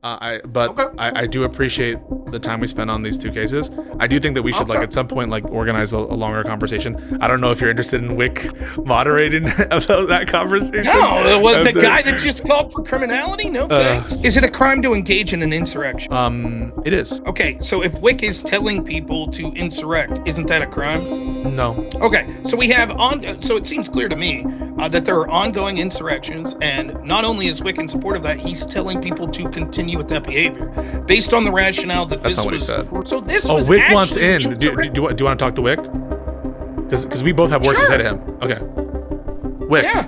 Okay. I do appreciate the time we spent on these two cases. I do think that we should like at some point like organize a longer conversation. I don't know if you're interested in Wick moderating about that conversation. No, was the guy that just called for criminality? No thanks. Is it a crime to engage in an insurrection? It is. Okay, so if Whick is telling people to insurrect, isn't that a crime? No. Okay, so we have so it seems clear to me that there are ongoing insurrections, and not only is Whick in support of that, he's telling people to continue with that behavior, based on the rationale that That's this not what he was. said. So this Oh, was Wick wants actually in. Do you want to talk to Wick? Because we both have words to say to him. Okay. Wick. Yeah.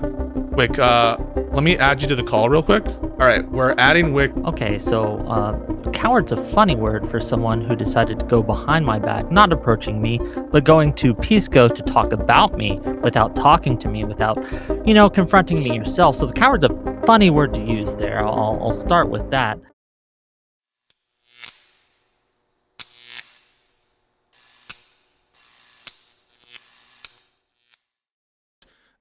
Wick, let me add you to the call real quick. All right, we're adding Wick. Okay, so coward's a funny word for someone who decided to go behind my back, not approaching me, but going to Pisco to talk about me without talking to me, without, confronting me yourself. So the coward's a funny word to use there. I'll start with that.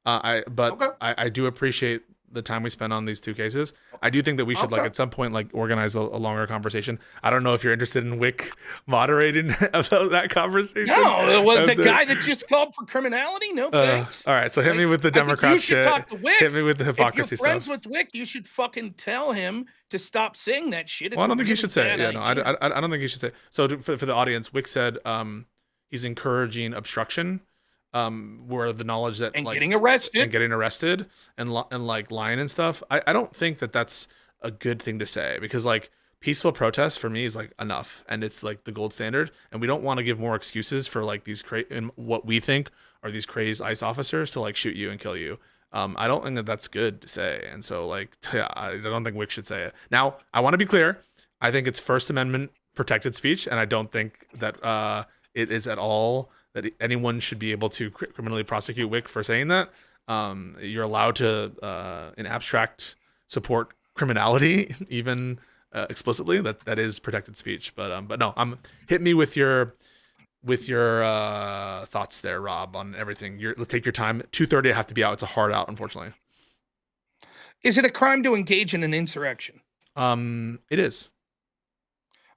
I do appreciate the time we spent on these two cases. I do think that we should like at some point like organize a longer conversation. I don't know if you're interested in Wick moderating about that conversation. No, was the guy that just called for criminality? No thanks. All right, so hit me with the Democrat shit. Talk to Wick. Hit me with the hypocrisy if you're friends stuff. with Wick, you should fucking tell him to stop saying that shit. Well, I don't think he should say it. Yeah, no, I don't think he should say it. So for the audience, Wick said he's encouraging obstruction. Where the knowledge that and like getting arrested and like lying and stuff. I don't think that that's a good thing to say, because like peaceful protest for me is like enough, and it's like the gold standard, and we don't want to give more excuses for like these and what we think are these crazed ICE officers to like shoot you and kill you. I don't think that that's good to say, and so like yeah, I don't think Wick should say it. Now I want to be clear. I think it's First Amendment protected speech, and I don't think that it is at all that anyone should be able to criminally prosecute Wick for saying that. You're allowed to, in abstract, support criminality, even explicitly. That is protected speech. But no, hit me with your thoughts there, Rob, on everything. Take your time. 2:30, I have to be out. It's a hard out, unfortunately. Is it a crime to engage in an insurrection? It is.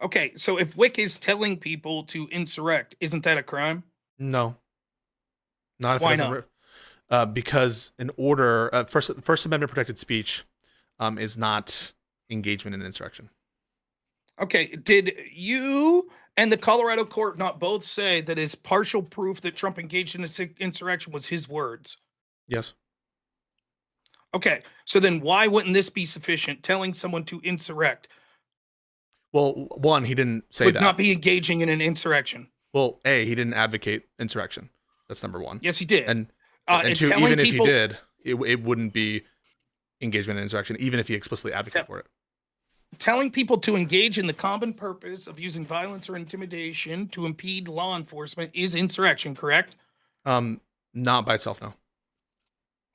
Okay, so if Wick is telling people to insurrect, isn't that a crime? No. Not if Why it not? Because in order, First Amendment protected speech is not engagement in insurrection. Okay, did you and the Colorado court not both say that is partial proof that Trump engaged in an insurrection was his words? Yes. Okay, so then why wouldn't this be sufficient? Telling someone to insurrect Well, one, he didn't say would that. not be engaging in an insurrection. Well, he didn't advocate insurrection. That's number one. Yes, he did. And two, even if he did, it wouldn't be engagement in insurrection, even if he explicitly advocated for it. Telling people to engage in the common purpose of using violence or intimidation to impede law enforcement is insurrection, correct? Not by itself, no.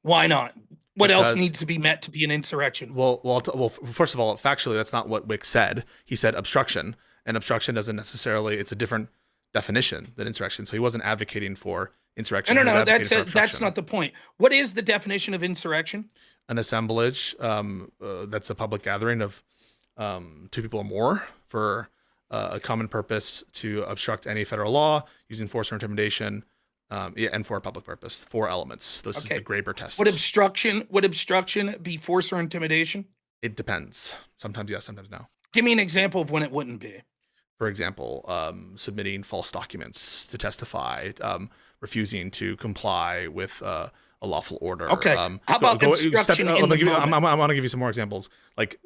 Why not? What else needs to be met to be an insurrection? Well, first of all, factually, that's not what Wick said. He said obstruction, and obstruction doesn't necessarily, it's a different definition than insurrection. So he wasn't advocating for insurrection. No, that's not the point. What is the definition of insurrection? An assemblage, that's a public gathering of two people or more for a common purpose to obstruct any federal law using force or intimidation, and for a public purpose. 4 elements. This is the Graeber test. Would obstruction be force or intimidation? It depends. Sometimes yes, sometimes no. Give me an example of when it wouldn't be. For example, submitting false documents to testify, refusing to comply with a lawful order. Okay. How about obstruction in the moment? I want to give you some more examples. Like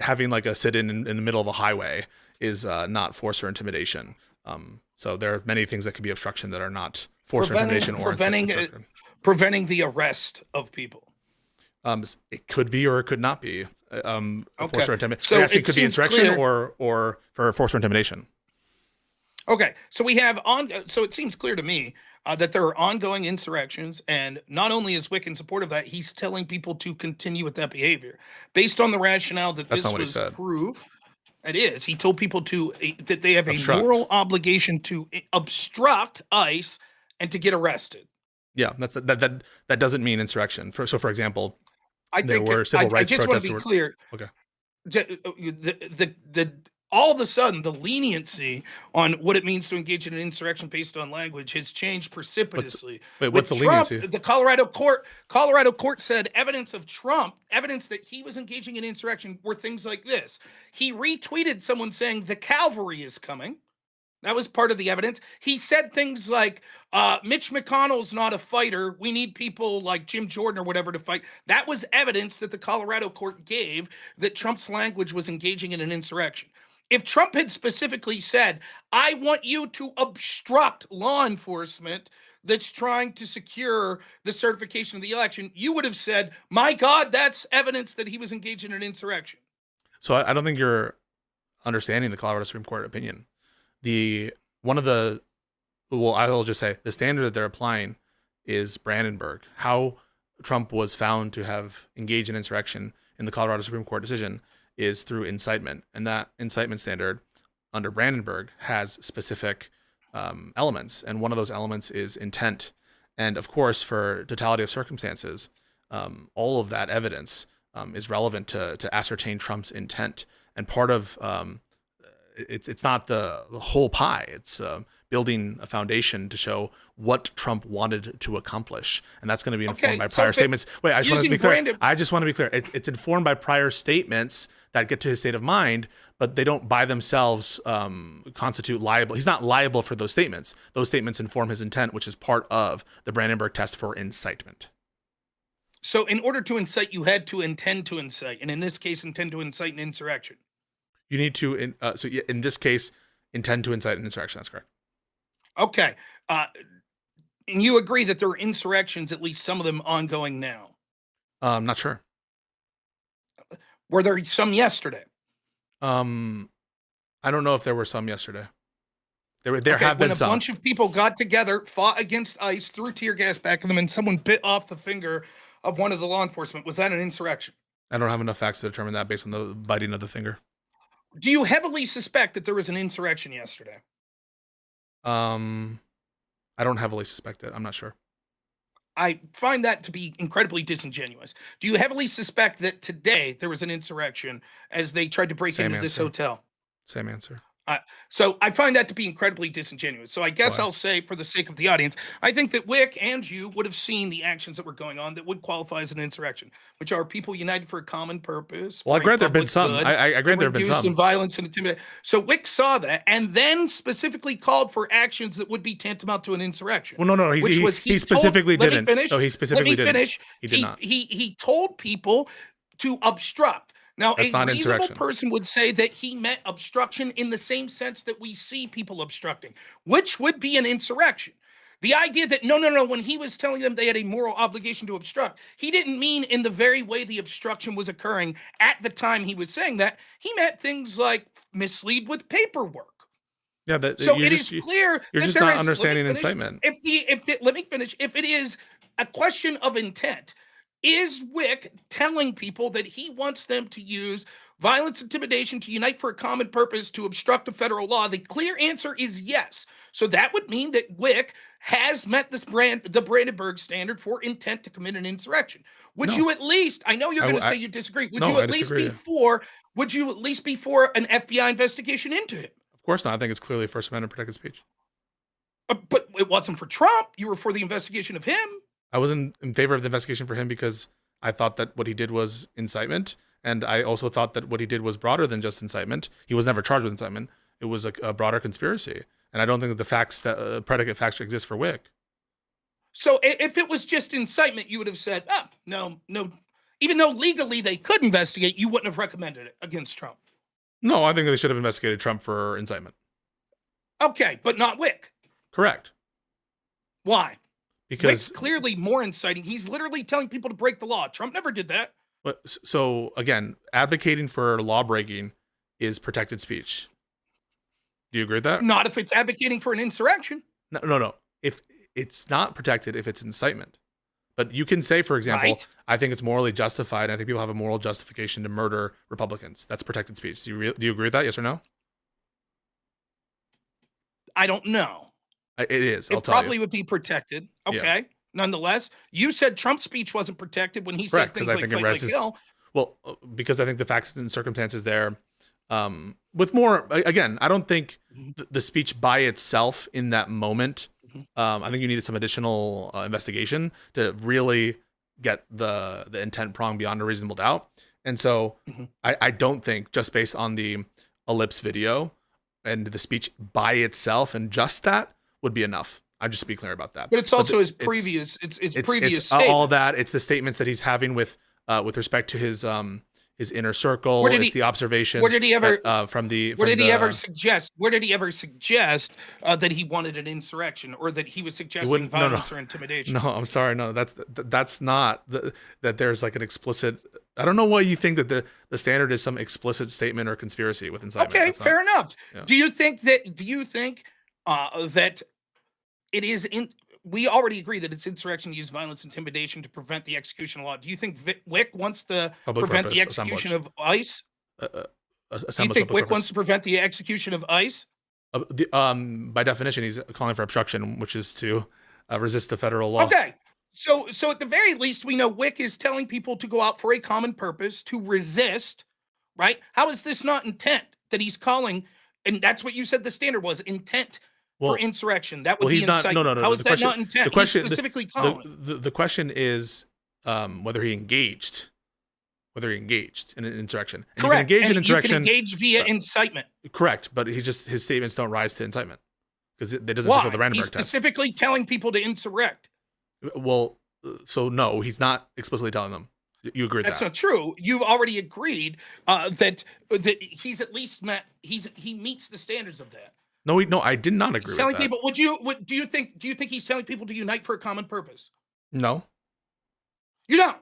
having like a sit-in in the middle of a highway is not force or intimidation. So there are many things that could be obstruction that are not force or intimidation or preventing the arrest of people. It could be or it could not be force or intimidation. So it could be insurrection or for force or intimidation. Okay, so we have so it seems clear to me that there are ongoing insurrections, and not only is Wick in support of that, he's telling people to continue with that behavior based on the rationale that this was proof. It is. He told people that they have a moral obligation to obstruct ICE and to get arrested. Yeah, that doesn't mean insurrection. For example, there were civil rights protests. I just want to be clear. Okay. the all of a sudden the leniency on what it means to engage in an insurrection based on language has changed What's precipitously. what's With the Trump, leniency? the Colorado court said evidence of Trump, evidence that he was engaging in insurrection were things like this. He retweeted someone saying the cavalry is coming. That was part of the evidence. He said things like, Mitch McConnell's not a fighter. We need people like Jim Jordan or whatever to fight. That was evidence that the Colorado court gave that Trump's language was engaging in an insurrection. If Trump had specifically said, I want you to obstruct law enforcement that's trying to secure the certification of the election, you would have said, my God, that's evidence that he was engaged in an insurrection. So I don't think you're understanding the Colorado Supreme Court opinion. I will just say the standard that they're applying is Brandenburg. How Trump was found to have engaged in insurrection in the Colorado Supreme Court decision is through incitement, and that incitement standard under Brandenburg has specific elements, and one of those elements is intent. And of course, for totality of circumstances, all of that evidence is relevant to ascertain Trump's intent. And part of it's not the whole pie. It's building a foundation to show what Trump wanted to accomplish, and that's going to be informed by prior statements. Wait, I just want to be clear. I just want to be clear. It's informed by prior statements that get to his state of mind, but they don't by themselves constitute liable. He's not liable for those statements. Those statements inform his intent, which is part of the Brandenburg test for incitement. So in order to incite, you had to intend to incite, and in this case, intend to incite an insurrection. You need to, in this case, intend to incite an insurrection. That's correct. Okay. And you agree that there are insurrections, at least some of them ongoing now? I'm not sure. Were there some yesterday? I don't know if there were some yesterday. There have been some. When a bunch of people got together, fought against ICE, threw tear gas back at them, and someone bit off the finger of one of the law enforcement, was that an insurrection? I don't have enough facts to determine that based on the biting of the finger. Do you heavily suspect that there was an insurrection yesterday? I don't heavily suspect it. I'm not sure. I find that to be incredibly disingenuous. Do you heavily suspect that today there was an insurrection as they tried to break into this hotel? Same answer. So I find that to be incredibly disingenuous. So I guess I'll say, for the sake of the audience, I think that Whick and you would have seen the actions that were going on that would qualify as an insurrection, which are people united for a common purpose. Well, I grant there have been some. I grant there have been some. In violence and intimidation. So Whick saw that and then specifically called for actions that would be tantamount to an insurrection. Well, no. He specifically didn't. No, he specifically didn't. He did not. He told people to obstruct. Now, that's a reasonable person would say that he meant obstruction in the same sense that we see people obstructing, which would be an insurrection. The idea that, no, when he was telling them they had a moral obligation to obstruct, he didn't mean in the very way the obstruction was occurring at the time he was saying that. He meant things like mislead with paperwork. Yeah, so it is clear you're just not understanding incitement. Let me finish. If it is a question of intent, is Whick telling people that he wants them to use violence, intimidation, to unite for a common purpose, to obstruct a federal law? The clear answer is yes. So that would mean that Whick has met the Brandenburg standard for intent to commit an insurrection. Would you at least, I know you're going to say you disagree, would you at least be for an FBI investigation into him? Of course not. I think it's clearly First Amendment protected speech. But it wasn't for Trump. You were for the investigation of him. I wasn't in favor of the investigation for him because I thought that what he did was incitement. And I also thought that what he did was broader than just incitement. He was never charged with incitement. It was a broader conspiracy. And I don't think that the facts, predicate facts exist for Whick. So if it was just incitement, you would have said, no. Even though legally they could investigate, you wouldn't have recommended it against Trump. No, I think they should have investigated Trump for incitement. Okay, but not Whick. Correct. Why? Because Whick's clearly more inciting. He's literally telling people to break the law. Trump never did that. But so again, advocating for law breaking is protected speech. Do you agree with that? Not if it's advocating for an insurrection. No. If it's not protected, if it's incitement. But you can say, for example, I think it's morally justified. I think people have a moral justification to murder Republicans. That's protected speech. Do you agree with that? Yes or no? I don't know. It is. It probably would be protected. Okay. Yeah. Nonetheless, you said Trump's speech wasn't protected when he said things like fight like hell. Well, because I think the facts and circumstances there, with more, again, I don't think the speech by itself in that moment, I think you needed some additional investigation to really get the intent prong beyond a reasonable doubt. And so I don't think just based on the ellipse video and the speech by itself and just that would be enough. I'll just be clear about that. But it's also his previous, it's previous statements. All that. It's the statements that he's having with respect to his inner circle. It's the observations. Where did he ever Where did he ever suggest that he wanted an insurrection, or that he was suggesting violence or intimidation? No, I'm sorry. No, that's not that there's like an explicit. I don't know why you think that the standard is some explicit statement or conspiracy with incitement. Okay, fair enough. Yeah. Do you think that it is we already agree that it's insurrection to use violence, intimidation to prevent the execution of law. Do you think Whick wants to prevent the execution of ICE? Do you think Whick wants to prevent the execution of ICE? By definition, he's calling for obstruction, which is to resist the federal law. Okay. So at the very least, we know Whick is telling people to go out for a common purpose, to resist, right? How is this not intent that he's calling? And that's what you said the standard was, intent for insurrection. That would be incitement. No. How is that not intent? The question, specifically calling. The question is whether he engaged in an insurrection. And correct. You can engage in insurrection. You can engage via incitement. Correct, but his statements don't rise to incitement because it doesn't fulfill the Brandenburg test. He's specifically telling people to insurrect. Well, so no, he's not explicitly telling them. You agree with that? That's not true. You've already agreed that he's at least he meets the standards of that. No, I did not agree with that. People, do you think he's telling people to unite for a common purpose? No. You don't?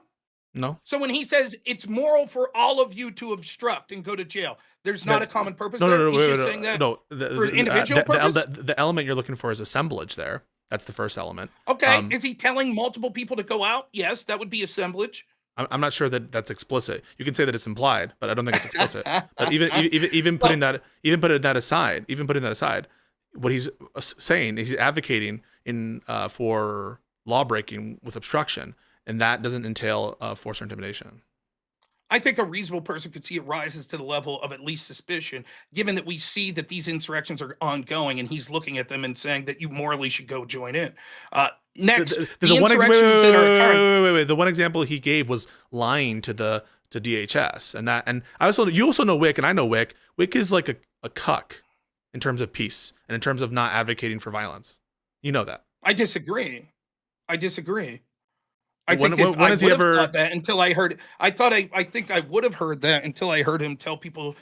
No. So when he says it's moral for all of you to obstruct and go to jail, there's not a common purpose there? He's just saying that for individual purpose? The element you're looking for is assemblage there. That's the first element. Okay. Is he telling multiple people to go out? Yes, that would be assemblage. I'm not sure that that's explicit. You can say that it's implied, but I don't think it's explicit. But even putting that aside, what he's saying is he's advocating for law breaking with obstruction, and that doesn't entail force or intimidation. I think a reasonable person could see it rises to the level of at least suspicion, given that we see that these insurrections are ongoing, and he's looking at them and saying that you morally should go join in. Next, the insurrections that are occurring. Wait. The one example he gave was lying to DHS, and you also know Whick, and I know Whick. Whick is like a cuck in terms of peace and in terms of not advocating for violence. You know that. I disagree. I when think has he ever thought that until I heard. I think I would have heard that until I heard him tell people,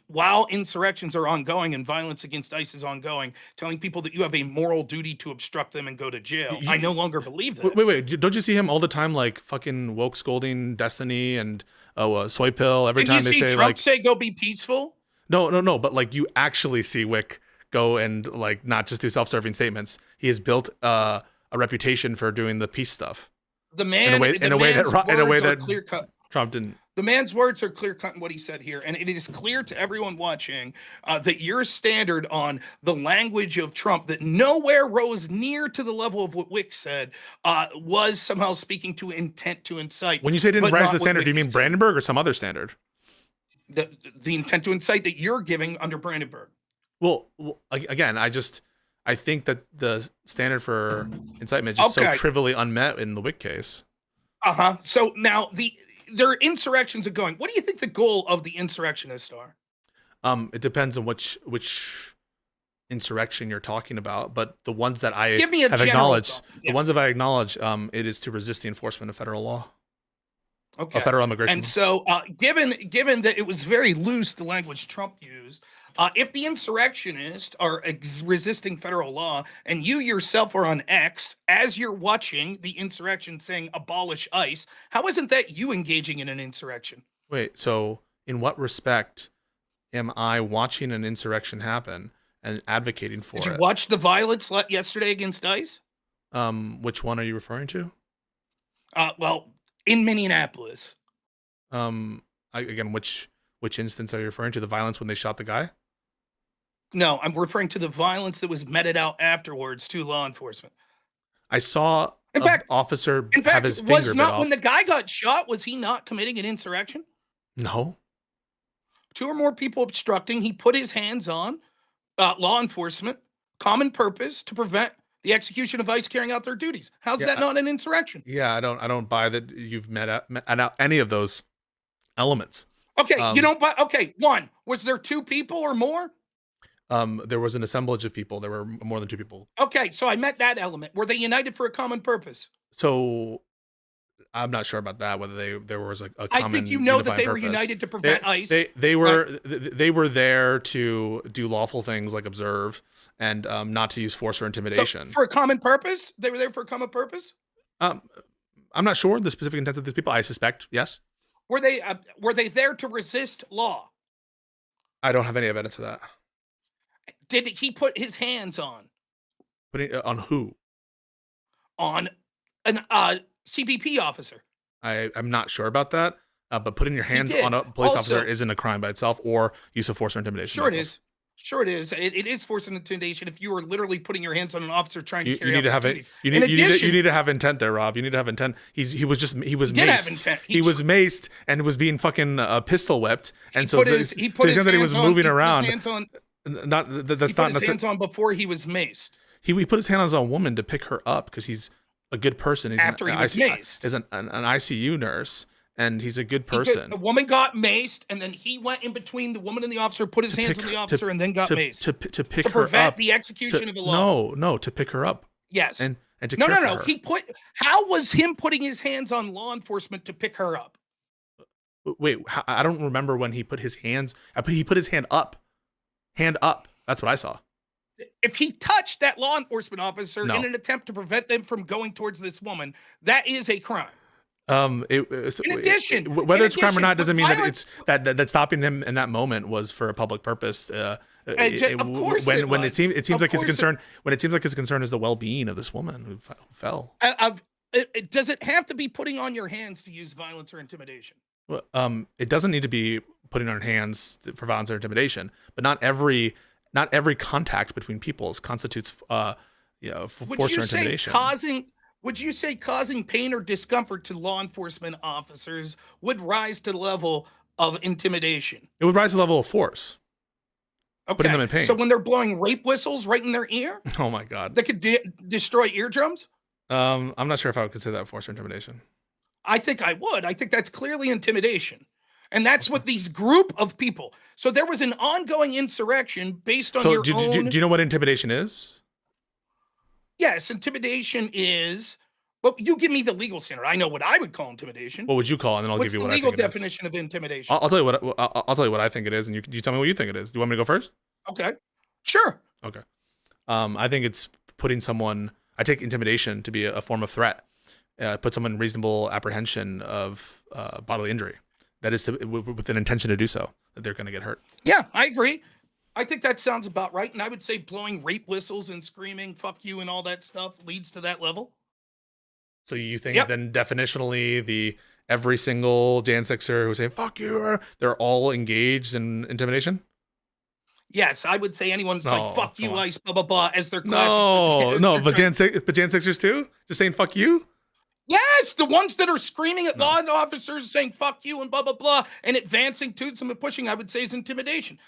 while insurrections are ongoing and violence against ICE is ongoing, telling people that you have a moral duty to obstruct them and go to jail. I no longer believe that. Wait. Don't you see him all the time, like fucking woke scolding Destiny and soy pill every time they say Trump like say go be peaceful? No. But like you actually see Whick go and like not just do self-serving statements. He has built a reputation for doing the peace stuff. The man in a way that clear cut. Trump didn't. The man's words are clear cut in what he said here, and it is clear to everyone watching that your standard on the language of Trump that nowhere rose near to the level of what Whick said was somehow speaking to intent to incite. When you say didn't rise to the standard, do you mean Brandenburg or some other standard? The intent to incite that you're giving under Brandenburg. Well, again, I think that the standard for incitement is just so trivially unmet in the Whick case. So now there are insurrections are going. What do you think the goal of the insurrectionists are? It depends on which insurrection you're talking about, but the ones that I have acknowledged, it is to resist the enforcement of federal law. Okay. Federal immigration. And so, given that it was very loose, the language Trump used, if the insurrectionists are resisting federal law, and you yourself are on X as you're watching the insurrection saying abolish ICE, how isn't that you engaging in an insurrection? Wait, so in what respect am I watching an insurrection happen and advocating for it? Did you watch the violence yesterday against ICE? Which one are you referring to? Well, in Minneapolis. Again, which instance are you referring to? The violence when they shot the guy? No, I'm referring to the violence that was meted out afterwards to law enforcement. I saw an officer have his finger bit off. When the guy got shot, was he not committing an insurrection? No. 2 or more people obstructing. He put his hands on law enforcement, common purpose to prevent the execution of ICE carrying out their duties. How's Yeah. that not an insurrection? Yeah. I don't buy that you've met out any of those elements. Okay, you don't buy. Okay, 1. Was there 2 people or more? There was an assemblage of people. There were more than 2 people. Okay, so I met that element. Were they united for a common purpose? So I'm not sure about that. Whether there was a I common think you know that unifying they were purpose. united to prevent ICE. They were there to do lawful things like observe and not to use force or So intimidation. for a common purpose? They were there for a common purpose? I'm not sure the specific intent of these people. I suspect yes. Were they there to resist law? I don't have any evidence of that. Did he put his hands on On who? an CBP officer? I'm not sure about that. But putting your hands did. on a police Also- officer isn't a crime by itself, or use of force or intimidation. Sure by it itself. is. Sure it is. It is force and intimidation if you are literally putting your hands on an officer trying to You carry need out to their have it. duties. You In need addition, to have intent there, Rob. You need to have intent. He was did have maced. intent. He was maced and was being fucking pistol whipped, and so put his to the extent that he was moving around. He Not that's put not his necessarily. hands on before he was maced. He put his hands on a woman to pick her up because he's a good person. He's After he was maced. is an ICU nurse, and he's a good The person. woman got maced, and then he went in between the woman and the officer, put his hands on the officer, and then got maced to pick to her prevent up. the execution of the law. No, to pick her up Yes. and to No, care no, for no. her. How was him putting his hands on law enforcement to pick her up? Wait, I don't remember when he put his hands. He put his hand up. Hand up. That's what I saw. If he touched that law enforcement officer No. in an attempt to prevent them from going towards this woman, that is a crime. In addition- whether in it's a crime or addition, not doesn't mean that violence- it's that stopping him in that moment was for a public purpose. Of course it when was. it seems Of like his course concern when it seems like his concern is the well-being of this woman who fell. Does it have to be putting on your hands to use violence or intimidation? Well, it doesn't need to be putting on hands for violence or intimidation, but not every contact between peoples constitutes force or intimidation. Would you say causing pain or discomfort to law enforcement officers would rise to the level of intimidation? It would rise to the level of force. Okay. Putting them in pain. So when they're blowing rape whistles right in their ear, Oh my God. that could destroy eardrums? I'm not sure if I would consider that force or intimidation. I think I would. I think that's clearly intimidation. And that's what these group of people. So there was an ongoing insurrection based on So your do own. you know what intimidation is? Yes, intimidation is. Well, you give me the legal standard. I know what I would call intimidation. What would you call it? And then I'll What's give you the what legal I think it is. definition of intimidation? I'll tell you I'll tell you what I think it is, and you tell me what you think it is. Do you want me to go first? Okay, sure. Okay. I think it's putting someone. I take intimidation to be a form of threat. Put someone in reasonable apprehension of bodily injury. That is with an intention to do so, that they're going to get hurt. Yeah, I agree. I think that sounds about right. And I would say blowing rape whistles and screaming "fuck you" and all that stuff leads to that level. So you think Yep. then definitionally every single Jan Sixer who's saying "fuck you," they're all engaged in intimidation? Yes, I would say anyone's No, like "fuck you, come on. ICE," blah blah blah, as their classic. No, but Jan Sixers too, just saying "fuck you." Yes, the ones that are screaming at law officers saying "fuck you" and blah blah blah and advancing to them and pushing, I would say is intimidation.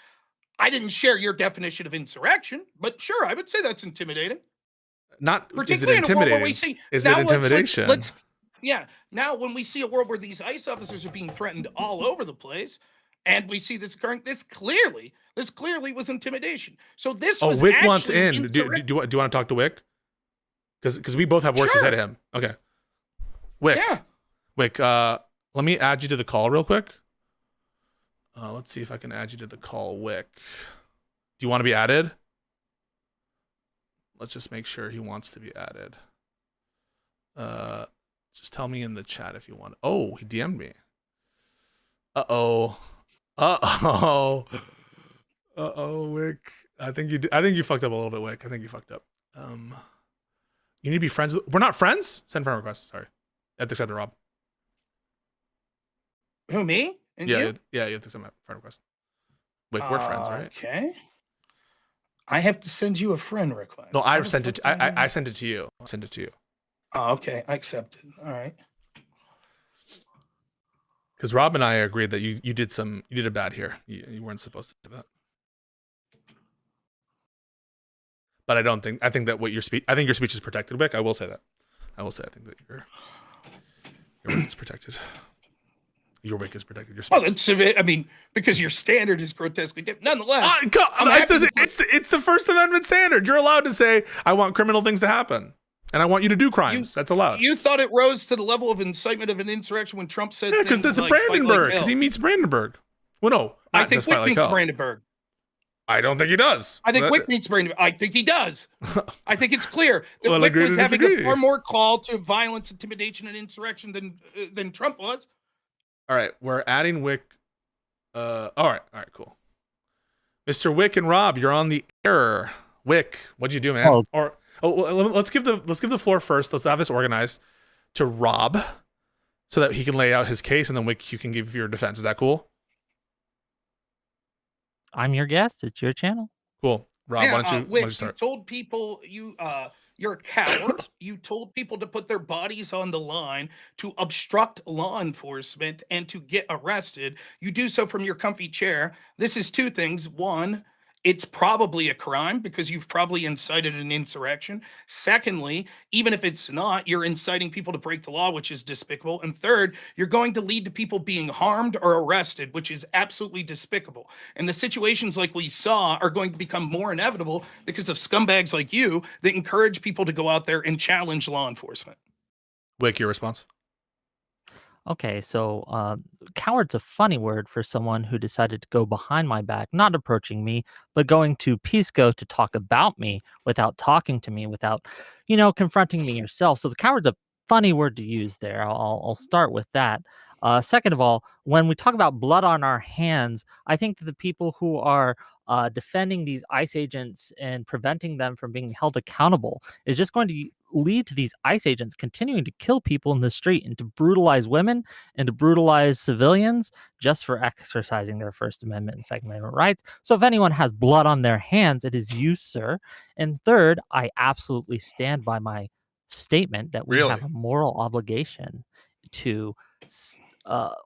I didn't share your definition of insurrection, but sure, I would say that's intimidating. Not is it Particularly in a world where intimidating? we see Is now it intimidation? now when we see a world where these ICE officers are being threatened all over the place, and we see this occurring, this clearly was intimidation. So this was Wick wants actually in. Do you want to talk to Wick? Because we both have words to say Sure. to him. Okay. Wick. Yeah. Wick, let me add you to the call real quick. Let's see if I can add you to the call, Wick. Do you want to be added? Let's just make sure he wants to be added. Just tell me in the chat if you want. Oh, he DM'd me. Uh-oh, Wick. I think you fucked up a little bit, Wick. I think you fucked up. You need to be friends with. We're not friends? Send friend request. Sorry. You have to accept it, Rob. Who, me? And Yeah, you? you have to accept my friend request. Wick, we're friends, right? Okay. I have to send you a friend request. No, How I the sent it. fuck do I sent it to you. I sent it to you. Oh, okay. I accepted. All right. Because Rob and I agreed that you did a bad here. You weren't supposed to do that. But I think that your speech is protected, Wick. I will say that. I think that your Wick is protected. Your Wick is protected. Your speech. Well, it's, I mean, because your standard is grotesquely different. Nonetheless, it's the First Amendment standard. You're allowed to say, I want criminal things to happen. And I want you to do crimes. That's allowed. You thought it rose to the level of incitement of an insurrection when Trump said, because that's like, Brandenburg. Because he meets Brandenburg. Well, no, I think Whick meets Brandenburg. I don't think he does. I think Whick meets Brandenburg. I think he does. I think it's clear that Whick was having a far more call to violence, intimidation, and insurrection than Trump was. All right, we're adding Whick. All right, cool. Mr. Whick and Rob, you're on the air. Whick, what'd you do, man? Let's give the floor first. Let's have this organized to Rob, so that he can lay out his case, and then Whick, you can give your defense. Is that cool? I'm your guest. It's your channel. Cool. Rob, yeah, why don't you start? You told people you're a coward. You told people to put their bodies on the line to obstruct law enforcement and to get arrested. You do so from your comfy chair. This is two things. One, it's probably a crime because you've probably incited an insurrection. Secondly, even if it's not, you're inciting people to break the law, which is despicable. And third, you're going to lead to people being harmed or arrested, which is absolutely despicable. And the situations like we saw are going to become more inevitable because of scumbags like you that encourage people to go out there and challenge law enforcement. Wick, your response? Okay, so coward's a funny word for someone who decided to go behind my back, not approaching me, but going to Pisco to talk about me without talking to me, without, confronting me yourself. So the coward's a funny word to use there. I'll start with that. Second of all, when we talk about blood on our hands, I think that the people who are defending these ICE agents and preventing them from being held accountable is just going to lead to these ICE agents continuing to kill people in the street and to brutalize women and to brutalize civilians just for exercising their First Amendment and Second Amendment rights. So if anyone has blood on their hands, it is you, sir. And third, I absolutely stand by my statement that we have a moral obligation to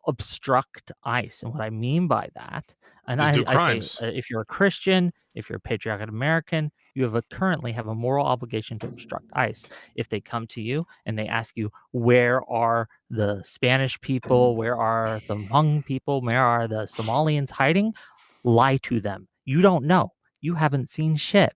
obstruct ICE. And what I mean by that, and I say, if you're a Christian, if you're a patriotic American, you currently have a moral obligation to obstruct ICE. If they come to you and they ask you, where are the Spanish people? Where are the Hmong people? Where are the Somalians hiding? Lie to them. You don't know. You haven't seen shit.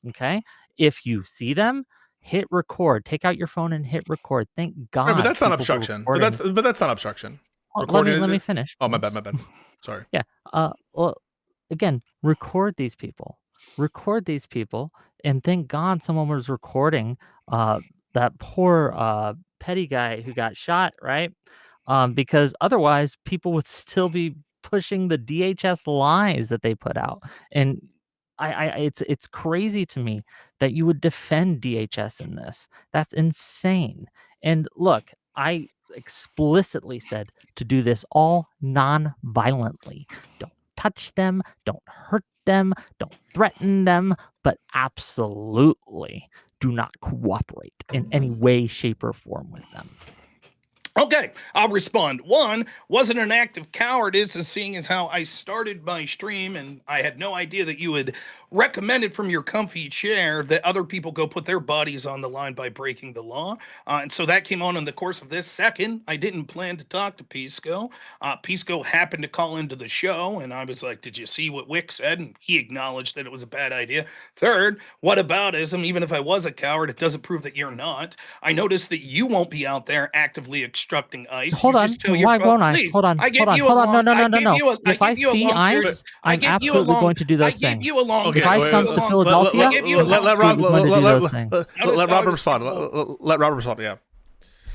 Okay? If you see them, hit record. Take out your phone and hit record. Thank God. No, but that's not obstruction. But that's not obstruction. Let me finish. Oh, my bad. Sorry. Yeah. Well, again, record these people. Record these people, and thank God someone was recording that poor Pretti guy who got shot, right? Because otherwise people would still be pushing the DHS lies that they put out. And it's crazy to me that you would defend DHS in this. That's insane. And look, I explicitly said to do this all non-violently. Don't touch them, don't hurt them, don't threaten them, but absolutely do not cooperate in any way, shape, or form with them. Okay, I'll respond. One, wasn't an act of cowardice, seeing as how I started my stream and I had no idea that you would recommend it from your comfy chair that other people go put their bodies on the line by breaking the law. And so that came on in the course of this. Second, I didn't plan to talk to Pisco. Pisco happened to call into the show, and I was like, did you see what Whick said? And he acknowledged that it was a bad idea. Third, whataboutism? Even if I was a coward, it doesn't prove that you're not. I noticed that you won't be out there actively obstructing ICE. Hold on. Why won't I? Hold on. No. If I see ICE, I'm absolutely going to do those things. If ICE comes to Philadelphia, let Rob respond. Let Rob respond. Yeah.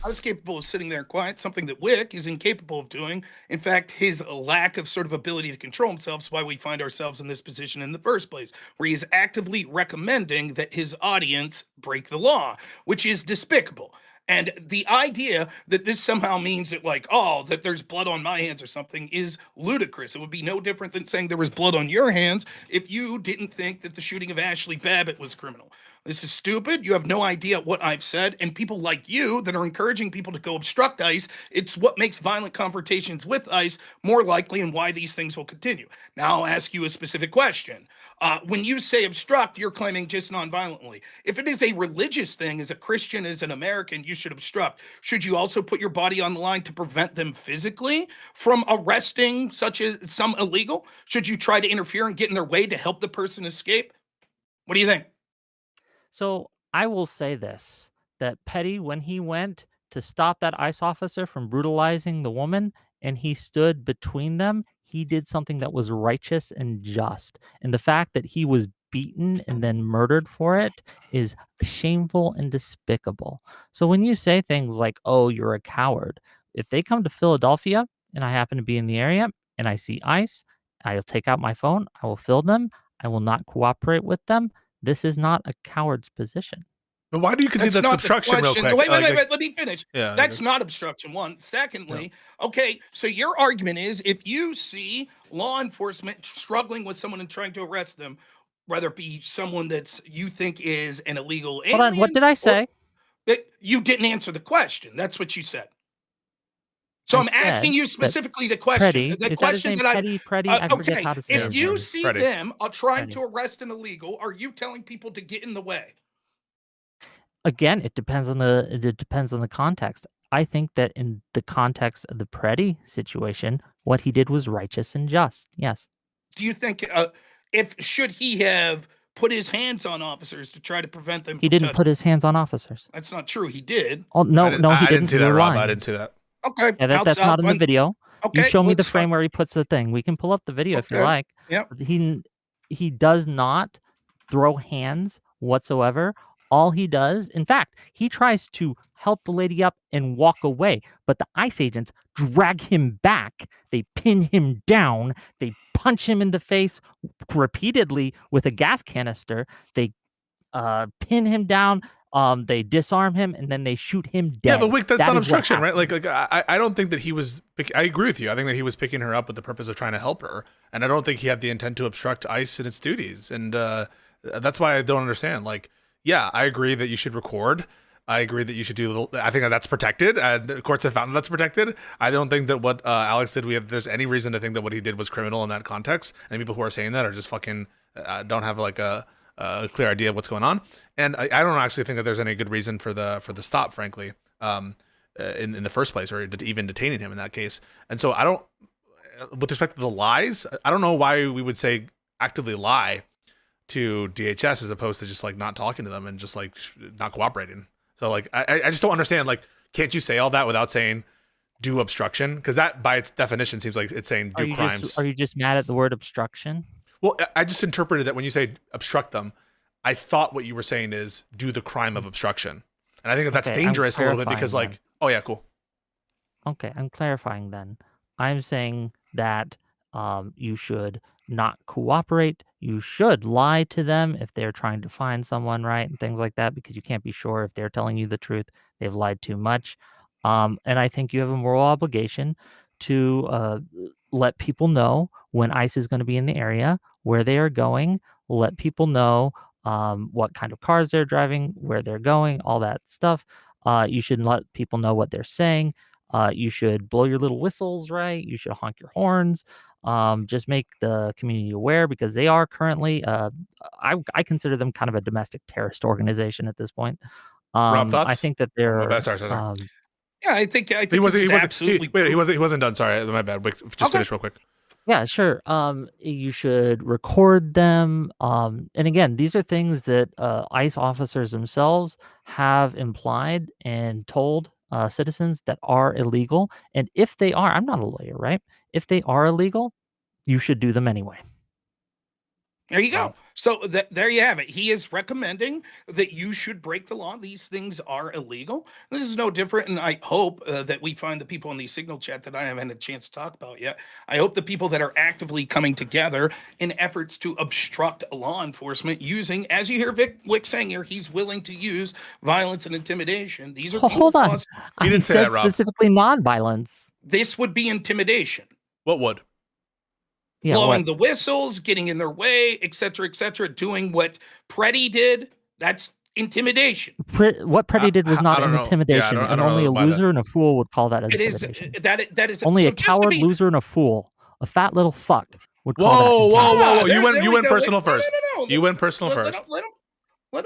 I was capable of sitting there quiet, something that Whick is incapable of doing. In fact, his lack of sort of ability to control himself is why we find ourselves in this position in the first place, where he is actively recommending that his audience break the law, which is despicable. And the idea that this somehow means that, like, oh, that there's blood on my hands or something is ludicrous. It would be no different than saying there was blood on your hands if you didn't think that the shooting of Ashley Babbitt was criminal. This is stupid. You have no idea what I've said. And people like you that are encouraging people to go obstruct ICE, it's what makes violent confrontations with ICE more likely and why these things will continue. Now, I'll ask you a specific question. When you say obstruct, you're claiming just nonviolently. If it is a religious thing, as a Christian, as an American, you should obstruct. Should you also put your body on the line to prevent them physically from arresting such as some illegal? Should you try to interfere and get in their way to help the person escape? What do you think? So I will say this, that Petty, when he went to stop that ICE officer from brutalizing the woman and he stood between them, he did something that was righteous and just. And the fact that he was beaten and then murdered for it is shameful and despicable. So when you say things like, oh, you're a coward, if they come to Philadelphia and I happen to be in the area and I see ICE, I'll take out my phone, I will film them, I will not cooperate with them. This is not a coward's position. But why do you concede that's not the obstruction real question. quick? Wait, let me finish. Yeah. That's not obstruction, one. Secondly, okay, so your argument is if you see law enforcement struggling with someone and trying to arrest them, whether it be someone that's you think is an illegal alien. Hold on, what did I say? That you didn't answer the question. That's what you said. So I'm asking you specifically the question. Pretti, The question that Pretti, I forget how to say if it. you see them trying Pretti. to arrest an illegal, are you telling people to get in the way? Again, it depends on the context. I think that in the context of the Pretti situation, what he did was righteous and just. Yes. Do you think if should he have put his hands on officers to try to prevent them? He didn't put his hands on officers. That's not true. He did. Oh no, he didn't see that, Rob. I didn't see that. Okay, yeah, that's not in the video. Okay, you show me the frame where he puts the thing. We can pull up the video if you like. Yeah. He does not throw hands whatsoever. All he does, in fact, he tries to help the lady up and walk away, but the ICE agents drag him back. They pin him down. They punch him in the face repeatedly with a gas canister. They pin him down. They disarm him and then they shoot him dead. Yeah, but Whick, that's not obstruction, right? Like I don't think that he was. I agree with you. I think that he was picking her up with the purpose of trying to help her, and I don't think he had the intent to obstruct ICE in its duties. And that's why I don't understand. Like, yeah, I agree that you should record. I agree that you should do. I think that's protected. The courts have found that that's protected. I don't think that what Alex did. There's any reason to think that what he did was criminal in that context. And people who are saying that are just fucking don't have like a clear idea of what's going on. And I don't actually think that there's any good reason for the stop, frankly, in the first place, or even detaining him in that case. And so I don't, with respect to the lies, I don't know why we would say actively lie to DHS as opposed to just like not talking to them and just like not cooperating. So like I just don't understand. Like, can't you say all that without saying do obstruction? Because that by its definition seems like it's saying do crimes. Are you just mad at the word obstruction? Well, I just interpreted that when you say obstruct them, I thought what you were saying is do the crime of obstruction. And I think that's dangerous a little bit because like, oh yeah, cool. Okay, I'm clarifying then. I'm saying that you should not cooperate. You should lie to them if they're trying to find someone, right? And things like that, because you can't be sure if they're telling you the truth. They've lied too much. And I think you have a moral obligation to let people know when ICE is going to be in the area, where they are going, let people know what kind of cars they're driving, where they're going, all that stuff. You should let people know what they're saying. You should blow your little whistles, right? You should honk your horns. Just make the community aware because they are currently, I consider them kind of a domestic terrorist organization at this point. Rob, thoughts? I think that they're. Sorry. Yeah, I think he wasn't done. Sorry, my bad. Just finish real quick. Yeah, sure. You should record them. And again, these are things that ICE officers themselves have implied and told citizens that are illegal. And if they are, I'm not a lawyer, right? If they are illegal, you should do them anyway. There you go. So there you have it. He is recommending that you should break the law. These things are illegal. This is no different. And I hope that we find the people in the signal chat that I haven't had a chance to talk about yet. I hope the people that are actively coming together in efforts to obstruct law enforcement using, as you hear Whick saying here, he's willing to use violence and intimidation. These are hold on. You didn't say that, Rob. Specifically non-violence. This would be intimidation. What would? Yeah, blowing the whistles, getting in their way, et cetera, doing what Pretti did. That's intimidation. What Pretti did was not I don't know. intimidation, Yeah, I and don't only know a why that. loser and a fool would call that It is intimidation. that is Only so a just to coward, be, loser, and a fool, a fat little fuck, would call that Whoa, whoa, intimidation. whoa, whoa! there You we went go. personal first. No. You went personal Let first.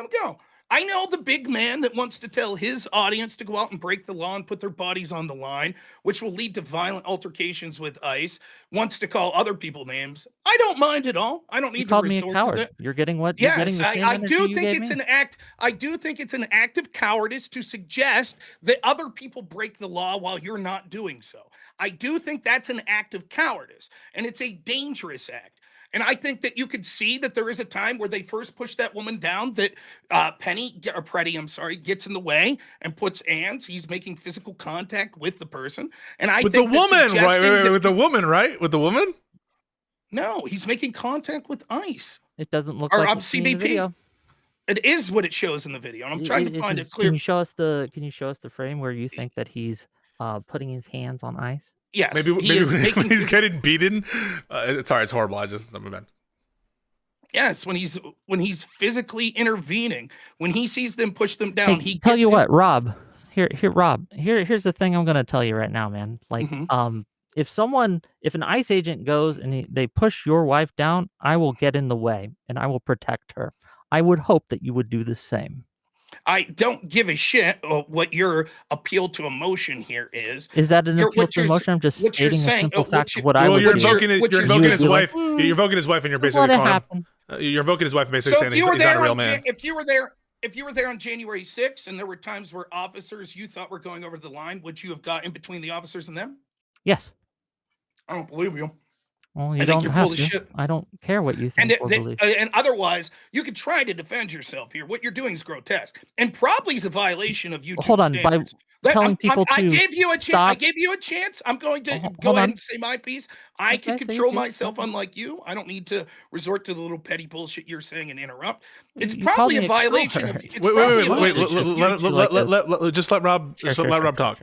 him go. I know the big man that wants to tell his audience to go out and break the law and put their bodies on the line, which will lead to violent altercations with ICE, wants to call other people names. I don't mind at all. I don't You need to called me a resort to coward. that. You're getting what? You're getting Yes, the same I energy do you think gave it's me. an act. I do think it's an act of cowardice to suggest that other people break the law while you're not doing so. I do think that's an act of cowardice, and it's a dangerous act. And I think that you could see that there is a time where they first push that woman down, that Pretti, I'm sorry, gets in the way and puts hands. He's making physical contact with the person. And I With the think that woman, right? suggesting that With the woman, right? With the woman? no, he's making contact with ICE It doesn't look or like it to me in the CBP. video. It is what it shows in the video, and I'm trying to find it clear. Can you show us the frame where you think that he's putting his hands on ice? Yes, Maybe he is making when he's getting beaten. Sorry, it's horrible. I'm bad. Yes, when he's physically intervening, when he sees them push them down, Hey, he tell gets you in- what, Rob. Rob. Here's the thing I'm gonna tell you right now, man. Like, Mhm. if an ICE agent goes and they push your wife down, I will get in the way and I will protect her. I would hope that you would do the same. I don't give a shit what your appeal to emotion here is. Is that an You're- appeal what to you're emotion? I'm just what you're stating a saying- simple what fact you- of what I Well, would you're do. invoking what you're you're invoking saying- his You would wife. be like, You're invoking his wife, and you're Just basically let it calling him. happen. You're invoking his wife, and basically So saying if you were he's not there a real on man. if you were there on January 6th and there were times where officers you thought were going over the line, would you have got in between the officers and them? Yes. I don't believe you. Well, I you think don't you're have full of to. shit. I don't care what you think or believe. And otherwise, you could try to defend yourself here. What you're doing is grotesque, and probably is a violation of YouTube Hold on, by standards. telling people I to gave you a chance. I stop. gave you a chance. I'm going to Hold go ahead on. and say my piece. I can Okay, say control your piece. myself, unlike you. I don't need to resort to the little petty bullshit you're saying and interrupt. It's You called probably me a violation of. coward. It's Wait, probably a wait. violation of Just let Rob. Just let Rob talk.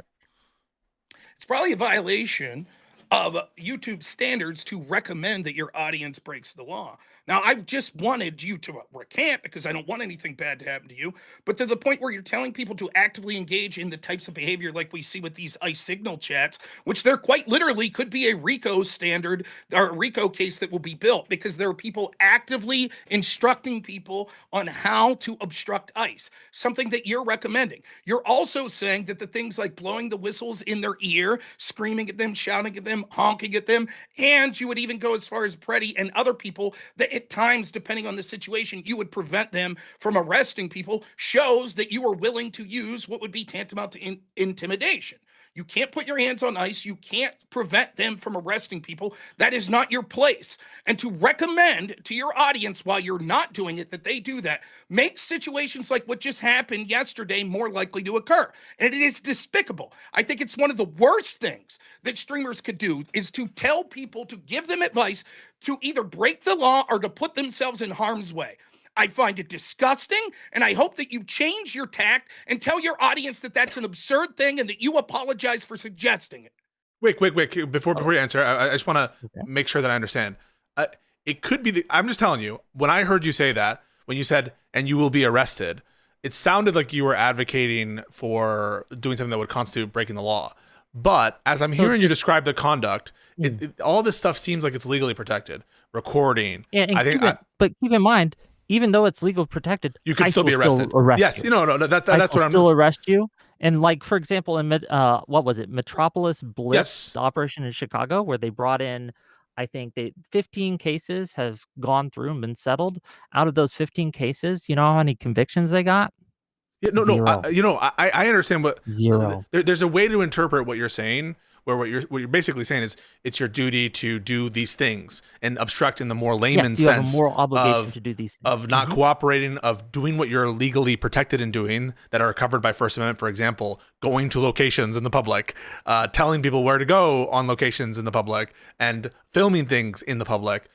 It's probably a violation of YouTube standards to recommend that your audience breaks the law. Now, I just wanted you to recant because I don't want anything bad to happen to you, but to the point where you're telling people to actively engage in the types of behavior like we see with these ICE signal chats, which there quite literally could be a RICO standard or a RICO case that will be built because there are people actively instructing people on how to obstruct ICE, something that you're recommending. You're also saying that the things like blowing the whistles in their ear, screaming at them, shouting at them, honking at them, and you would even go as far as Pretti and other people that at times, depending on the situation, you would prevent them from arresting people, shows that you are willing to use what would be tantamount to intimidation. You can't put your hands on ICE. You can't prevent them from arresting people. That is not your place. And to recommend to your audience while you're not doing it that they do that makes situations like what just happened yesterday more likely to occur. And it is despicable. I think it's one of the worst things that streamers could do is to tell people to give them advice to either break the law or to put themselves in harm's way. I find it disgusting, and I hope that you change your tact and tell your audience that that's an absurd thing and that you apologize for suggesting it. Wait. Before you answer, I just want to make sure that I understand. It could be I'm just telling you, when I heard you say that, when you said, and you will be arrested, it sounded like you were advocating for doing something that would constitute breaking the law. But as I'm hearing you describe the conduct, all this stuff seems like it's legally protected. Recording. Yeah, but keep in mind, even though it's legal protected, you could ICE still be will arrested. Arrest yes, you. No, that's ICE what will I'm. Still arrest you. And like, for example, in what was it, Metropolis Blitz, the operation in Chicago, where they brought in, I think 15 cases have gone through and been settled. Out of those 15 cases, you know how many convictions they got? Yeah, no. I understand what zero. There's a way to interpret what you're saying, where what you're basically saying is it's your duty to do these things and obstruct in the more layman you have sense a moral obligation to do these things. Of not cooperating, of doing what you're legally protected in doing that are covered by First Amendment. For example, going to locations in the public, telling people where to go on locations in the public, and filming things in the public.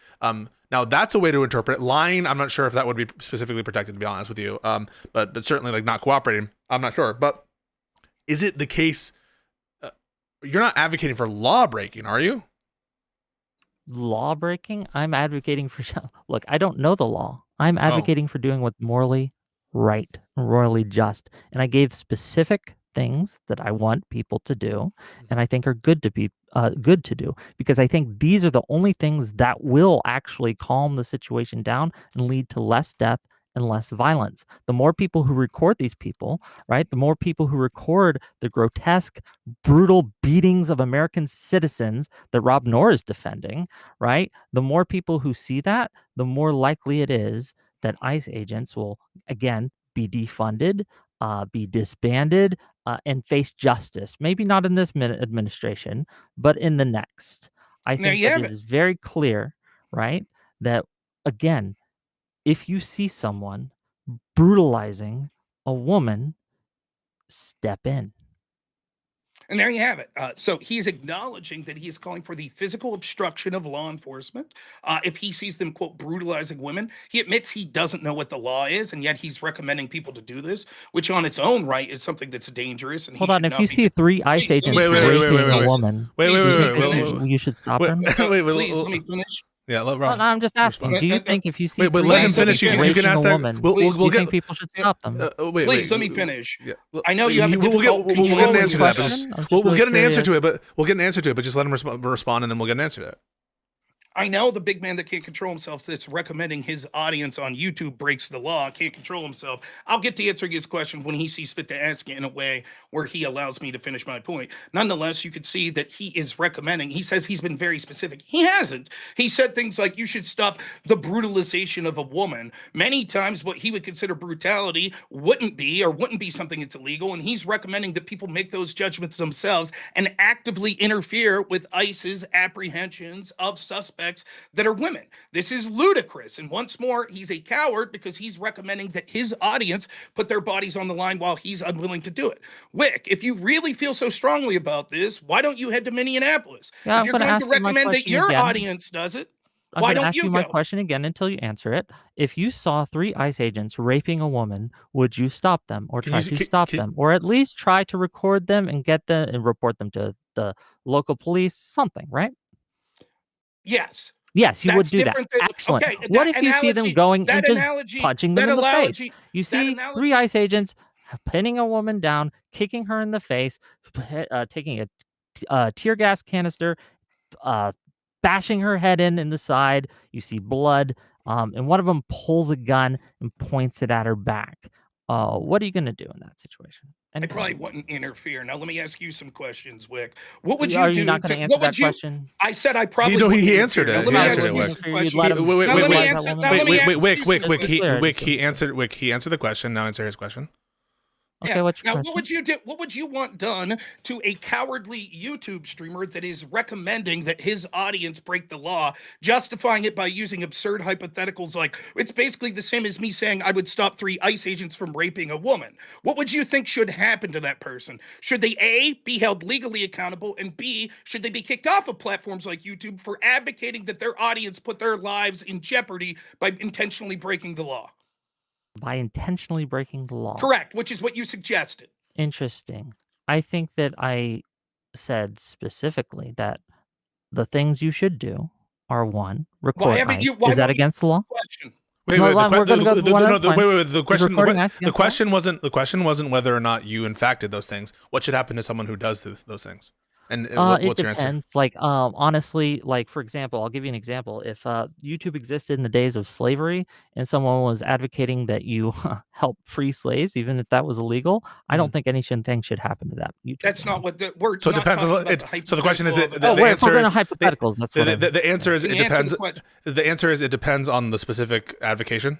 Now that's a way to interpret lying. I'm not sure if that would be specifically protected, to be honest with you. But certainly like not cooperating, I'm not sure. But is it the case? You're not advocating for law breaking, are you? Law breaking? I'm advocating for. Look, I don't know the law. I'm advocating for doing what's morally right, royally just. And I gave specific things that I want people to do, and I think are good to do, because I think these are the only things that will actually calm the situation down and lead to less death and less violence. The more people who record these people, right? The more people who record the grotesque, brutal beatings of American citizens that Rob Noerr is defending, right? The more people who see that, the more likely it is that ICE agents will again be defunded, be disbanded, and face justice. Maybe not in this administration, but in the next. I There think you that have it it. is very clear, right, that again, if you see someone brutalizing a woman, step in. And there you have it. So he's acknowledging that he is calling for the physical obstruction of law enforcement. If he sees them, quote, brutalizing women, he admits he doesn't know what the law is, and yet he's recommending people to do this, which on its own right is something that's dangerous, and he Hold on, should if you not be see doing. 3 ICE Please, let me agents Wait, wait, wait, finish. wait, wait, raping a wait, Please, woman, wait, please wait, do you let me wait, think wait, finish. wait, you should stop wait, them? wait, wait, Please let me finish. yeah, let Well, Rob. no, I'm just asking. Do you Respond. think if you see Wait, but 3 let him ICE Please let me finish. agents You can raping a ask that. woman, We'll Please, do you get. think people should stop them? Wait, please wait. let me finish. Yeah, I know you have a difficult we'll get an controlling answer to that. But yourself. just, I'm just we'll really get an answer curious. to it. But we'll get an answer to it. But just let him respond, and then we'll get an answer to it. I know the big man that can't control himself that's recommending his audience on YouTube breaks the law, can't control himself. I'll get to answering his question when he sees fit to ask it in a way where he allows me to finish my point. Nonetheless, you could see that he is recommending, he says he's been very specific. He hasn't. He said things like you should stop the brutalization of a woman. Many times what he would consider brutality wouldn't be something that's illegal. And he's recommending that people make those judgments themselves and actively interfere with ICE's apprehensions of suspects that are women. This is ludicrous. And once more, he's a coward because he's recommending that his audience put their bodies on the line while he's unwilling to do it. Whick, if you really feel so strongly about this, why don't you head to Minneapolis? Yeah, If I'm you're going to going to ask you my recommend that question your again. audience does it, I'm why going to don't ask you you my go? question again until you answer it. If you saw 3 ICE agents raping a woman, would you stop them or Can try you to stop them, or at least try to record them and get them and report them to the local police? Something, right? Yes. Yes, you would That's do that. different than Excellent. okay. What if you see them going and just punching them in the face? You That see 3 analogy. ICE agents pinning a woman down, kicking her in the face, taking a tear gas canister, uh, bashing her head in the side. You see blood, and one of them pulls a gun and points it at her back. What are you going to do in that situation? I Anything. probably wouldn't interfere. Now let me ask you some questions, Wick. What would you Are you do not going to to answer what that would you question? I said I He probably no, wouldn't he interfere. answered Now it. let He me Why answered ask it. wouldn't you you Wick. some interfere? You'd questions. let him Wait, Now let me brutalize answer that woman? now let me wait, ask you some Just be clear. Wick. Just be clear. He answered the question. Now answer his question. Okay, Yeah. what's your Now, question? what would you do? What would you want done to a cowardly YouTube streamer that is recommending that his audience break the law, justifying it by using absurd hypotheticals like it's basically the same as me saying I would stop 3 ICE agents from raping a woman? What would you think should happen to that person? Should they A, be held legally accountable, and B, should they be kicked off of platforms like YouTube for advocating that their audience put their lives in jeopardy by intentionally breaking the law? By intentionally breaking the law. Correct, which is what you suggested. Interesting. I think that I said specifically that the things you should do are 1, Why record haven't you? ICE. Why Is that don't you? against the law? Question. Wait, No, wait. we're going to go one at a time. Wait. The Is question. recording ICE against the law? The question wasn't whether or not you in fact did those things. What should happen to someone who does those things? And It what's your answer? depends. Like, honestly, like for example, I'll give you an example. If YouTube existed in the days of slavery and someone was advocating that you help free slaves, even if that was illegal, I don't think anything should happen to that YouTube That's channel. not what we're So it not depends talking on about. it. So the question is, hypothetical it, of the, Oh, the we're answer. talking about hypotheticals. That's what The answer is Can it you answer depends. the question? The answer is it depends on the specific advocation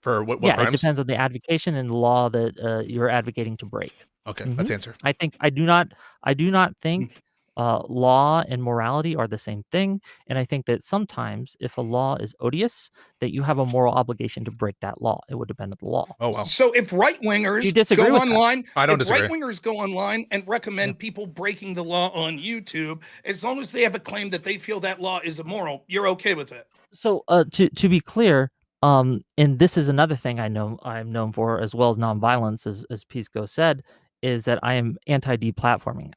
for what yeah, it crimes. depends on the advocation and the law that you're advocating to break. Okay, that's the answer. I do not think law and morality are the same thing, and I think that sometimes if a law is odious, that you have a moral obligation to break that law. It would depend on the law. Oh wow. So if right Do you wingers disagree go with that? online, I don't if disagree. right wingers go online and recommend people breaking the law on YouTube, as long as they have a claim that they feel that law is immoral, you're okay with it. So to be clear, and this is another thing I'm known for, as well as nonviolence, as Pisco said, is that I am anti-deplatforming.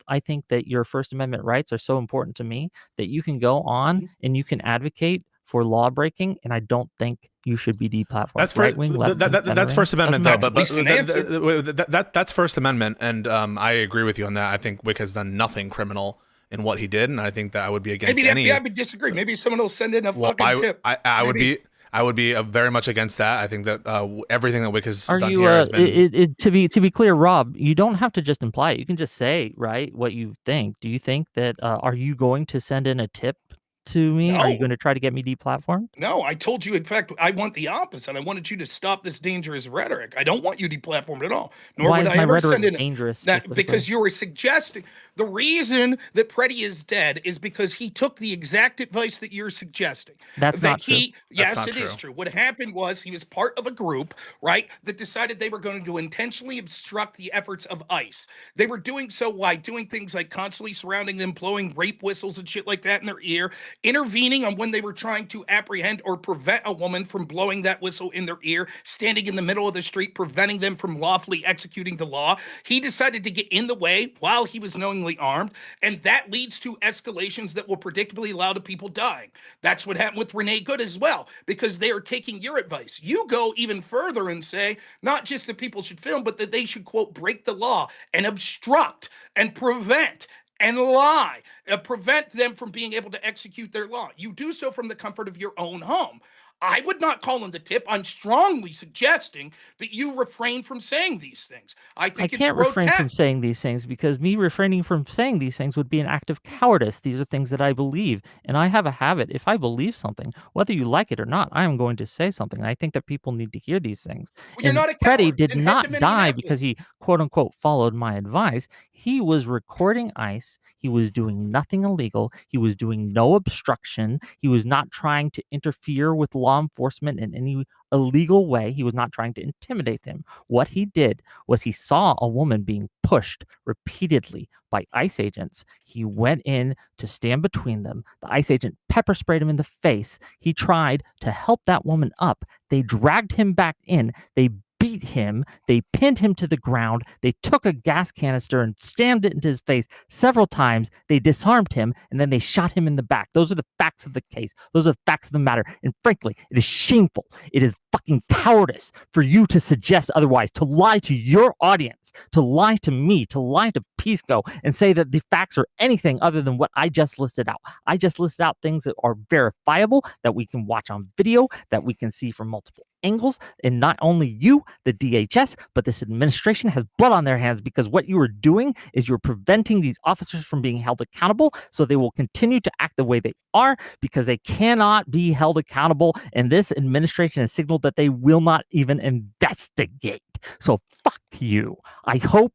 I think that your First Amendment rights are so important to me that you can go on and you can advocate for law breaking, and I don't think you should be deplatformed. That's right wing, left wing, that's First Amendment, though. That's That's First Amendment, and I agree with you on that. I think Whick has done nothing criminal in what he did, and I think that I would be against maybe any. I would disagree. Maybe someone will send in a fucking tip. I would be. I would be very much against that. I think that everything that Whick has Are done you, here has been. to be clear, Rob, you don't have to just imply it. You can just say, right, what you think. Do you think that, are you going to send in a tip to me? Are you No. going to try to get me deplatformed? No, I told you, in fact, I want the opposite. I wanted you to stop this dangerous rhetoric. I don't want you deplatformed at all. Nor Why would is I my ever rhetoric send in dangerous that, specifically? because you were suggesting the reason that Pretti is dead is because he took the exact advice that you're suggesting. That's that not true. Yes, not it is true. true. What happened was he was part of a group, right, that decided they were going to intentionally obstruct the efforts of ICE. They were doing so by doing things like constantly surrounding them, blowing rape whistles and shit like that in their ear, intervening on when they were trying to apprehend or prevent a woman from blowing that whistle in their ear, standing in the middle of the street, preventing them from lawfully executing the law. He decided to get in the way while he was knowingly armed, and that leads to escalations that will predictably allow to people dying. That's what happened with Renee Good as well, because they are taking your advice. You go even further and say not just that people should film, but that they should, quote, break the law and obstruct and prevent and lie, prevent them from being able to execute their law. You do so from the comfort of your own home. I would not call in the tip. I'm strongly suggesting that you refrain from saying these things. I think I can't refrain from saying these things because me refraining from saying these things would be an act of cowardice. These are things that I believe, and I have a habit. If I believe something, whether you like it or not, I am going to say something. And I think that people need to hear these things. Well, you're And not a Pretti coward. did Then head not to die Minneapolis. because he quote unquote followed my advice. He was recording ICE. He was doing nothing illegal. He was doing no obstruction. He was not trying to interfere with law enforcement in any illegal way. He was not trying to intimidate them. What he did was he saw a woman being pushed repeatedly by ICE agents. He went in to stand between them. The ICE agent pepper sprayed him in the face. He tried to help that woman up. They dragged him back in. They beat him. They pinned him to the ground. They took a gas canister and slammed it into his face several times. They disarmed him, and then they shot him in the back. Those are the facts of the case. Those are the facts of the matter. And frankly, it is shameful. It is fucking cowardice for you to suggest otherwise, to lie to your audience, to lie to me, to lie to Pisco, and say that the facts are anything other than what I just listed out. I just listed out things that are verifiable, that we can watch on video, that we can see from multiple angles, and not only you, the DHS, but this administration has blood on their hands because what you are doing is you're preventing these officers from being held accountable, so they will continue to act the way they are because they cannot be held accountable, and this administration has signaled that they will not even investigate. So fuck you. I hope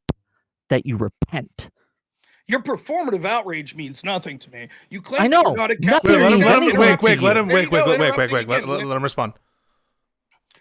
that you repent. Your performative outrage means nothing to me. You claim I know. you're not a Nothing coward. means Let him anything wait. to you. Let him There you go, interrupting wait. again. Let him respond.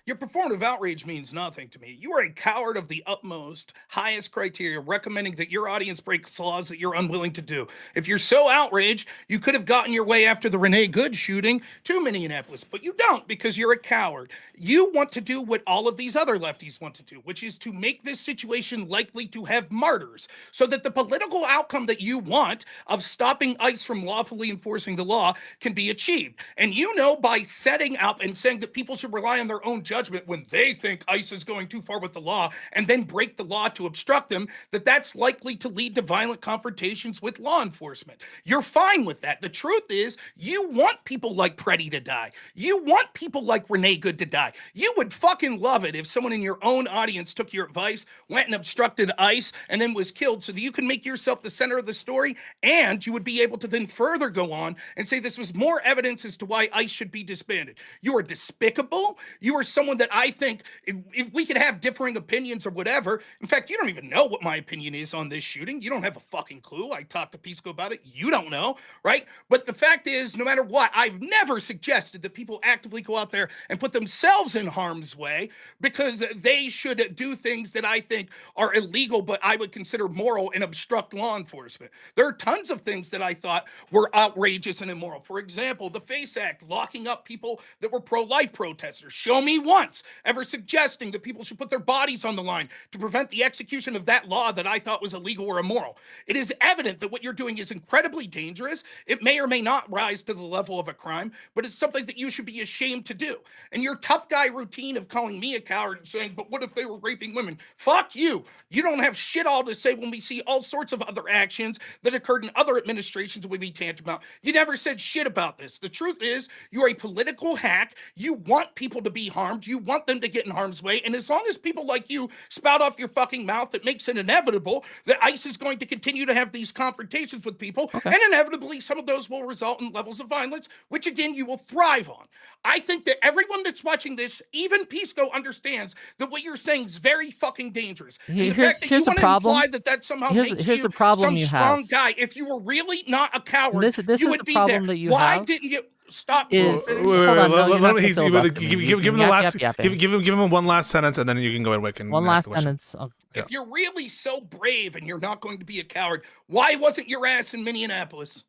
Your performative outrage means nothing to me. You are a coward of the utmost, highest criteria, recommending that your audience breaks laws that you're unwilling to do. If you're so outraged, you could have gotten your way after the Renee Good shooting to Minneapolis, but you don't because you're a coward. You want to do what all of these other lefties want to do, which is to make this situation likely to have martyrs so that the political outcome that you want of stopping ICE from lawfully enforcing the law can be achieved. And you know, by setting up and saying that people should rely on their own judgment when they think ICE is going too far with the law and then break the law to obstruct them, that's likely to lead to violent confrontations with law enforcement. You're fine with that. The truth is, you want people like Pretti to die. You want people like Renee Good to die. You would fucking love it if someone in your own audience took your advice, went and obstructed ICE, and then was killed so that you can make yourself the center of the story, and you would be able to then further go on and say this was more evidence as to why ICE should be disbanded. You are despicable. You are someone that I think if we could have differing opinions or whatever. In fact, you don't even know what my opinion is on this shooting. You don't have a fucking clue. I talked to Pisco about it. You don't know, right? But the fact is, no matter what, I've never suggested that people actively go out there and put themselves in harm's way because they should do things that I think are illegal, but I would consider moral and obstruct law enforcement. There are tons of things that I thought were outrageous and immoral. For example, the FACE Act, locking up people that were pro-life protesters. Show me one. once ever suggesting that people should put their bodies on the line to prevent the execution of that law that I thought was illegal or immoral. It is evident that what you're doing is incredibly dangerous. It may or may not rise to the level of a crime, but it's something that you should be ashamed to do. And your tough guy routine of calling me a coward and saying, but what if they were raping women? Fuck you. You don't have shit all to say when we see all sorts of other actions that occurred in other administrations that we be tantamount. You never said shit about this. The truth is, you're a political hack. You want people to be harmed. You want them to get in harm's way. And as long as people like you spout off your fucking mouth, that makes it inevitable that ICE is going to continue to have these confrontations with people. Okay. And inevitably, some of those will result in levels of violence, which again, you will thrive on. I think that everyone that's watching this, even Pisco, understands that what you're saying is very fucking dangerous. And the fact that you want to imply that somehow makes you the problem some you strong have. guy. If you were really not a coward, This you is would the be problem there. that you Why have. didn't you stop? Is Finish? hold on, no, you're not gonna he's filibuster me. give him the Yap, last yap, yapping. give him one last sentence, and then you can go ahead, Whick, and One ask last the question. sentence. Okay. If you're really so brave and you're not going to be a coward, why wasn't your ass in Minneapolis?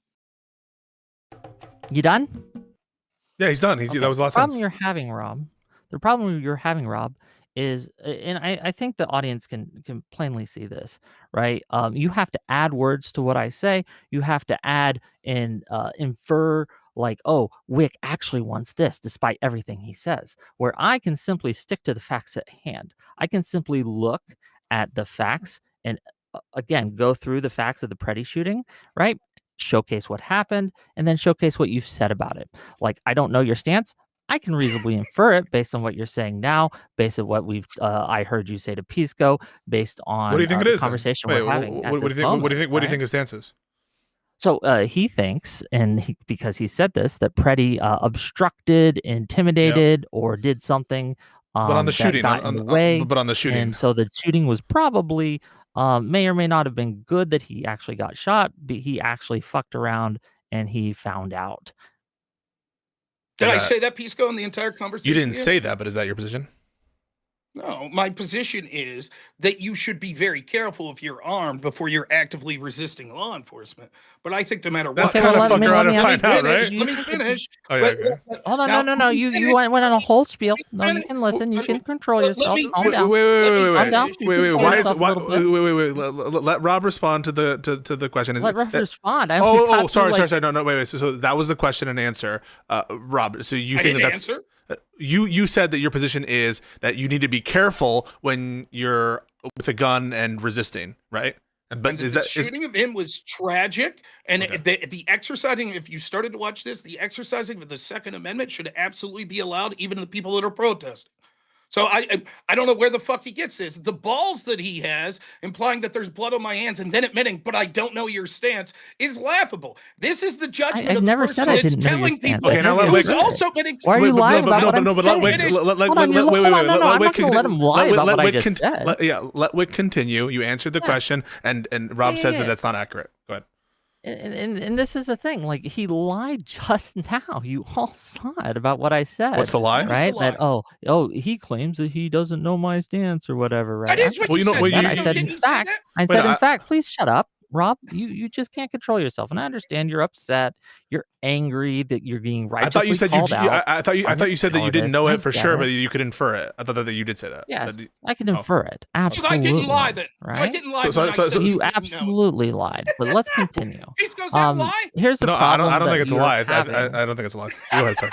You done? Yeah, he's done. Okay. That was the last problem sentence. you're having, Rob. The problem you're having, Rob, is, and I think the audience can plainly see this, right? You have to add words to what I say. You have to add and infer, like, oh, Whick actually wants this, despite everything he says. Where I can simply stick to the facts at hand. I can simply look at the facts and again go through the facts of the Pretti shooting, right? Showcase what happened, and then showcase what you've said about it. Like, I don't know your stance. I can reasonably infer it based on what you're saying now, based on what I heard you say to Pisco, based on What do you think it the is? conversation Wait, we're having. what at do you this think? moment, What do you think? What do you right? think his stance is? So he thinks, and because he said this, that Pretti obstructed, intimidated, or did something But on the that shooting, got in the way. but on the shooting, And so the shooting was probably may or may not have been good that he actually got shot, but he actually fucked around and he found out. Did I say that, Pisco, in the entire conversation? You didn't say that, but is that your position? No, my position is that you should be very careful if you're armed before you're actively resisting law enforcement. But I think no matter That's what, kind of let fuck me- around let and me find out, finish. right? Let me finish. Oh, yeah, But- okay. Hold on, now, no. You went on a whole spiel. No, you finish. can listen. You Let can me- control let yourself. me- Calm Wait, down. Calm down. wait. Control Why is yourself a why? little bit. Wait. Let Rob respond to the question. Is Let Ruff that- respond. I only got sorry. through, No, wait. So that was the question and answer, Rob. So you I think didn't that's answer. you said that your position is that you need to be careful when you're with a gun and resisting, right? But And is the that is shooting of him was tragic, and Okay. the exercising. If you started to watch this, the exercising of the Second Amendment should absolutely be allowed, even to the people that are protesting. So I don't know where the fuck he gets this. The balls that he has, implying that there's blood on my hands, and then admitting, but I don't know your stance, is laughable. This is the judgment I of the never person said I that's didn't know your telling stance. people Okay, now let who's Whick- also admitting. Why are you lying about what I'm but saying? let Finish. Whick Hold on, hold on, no, I'm not gonna let him lie about what I just said. Let Whick continue. You answered the question, and Rob says that that's not accurate. Go ahead. And this is the thing, like, he lied just now. You all saw it about what I said. What's the lie? What's the Right? lie? That he claims that he doesn't know my stance or whatever, right? That is what Well, you you know- said. well, I you- said, Didn't in you say fact, that? I said, I- in fact, please shut up, Rob. You just can't control yourself, and I understand you're upset, you're angry that you're being righteously I thought you said called out. I thought you said that you didn't cowardice. know I it for get sure, it. but you could infer it. I thought that you did say that. Yes, That- I can Oh. infer it. So Absolutely. I didn't lie then. So I Right? didn't lie. So- when I so- said so- you You didn't know. absolutely lied. But let's continue. He's goes that lie. Here's the No, I problem. don't think that it's a you're lie. having. I don't think it's a lie. Go ahead, sorry.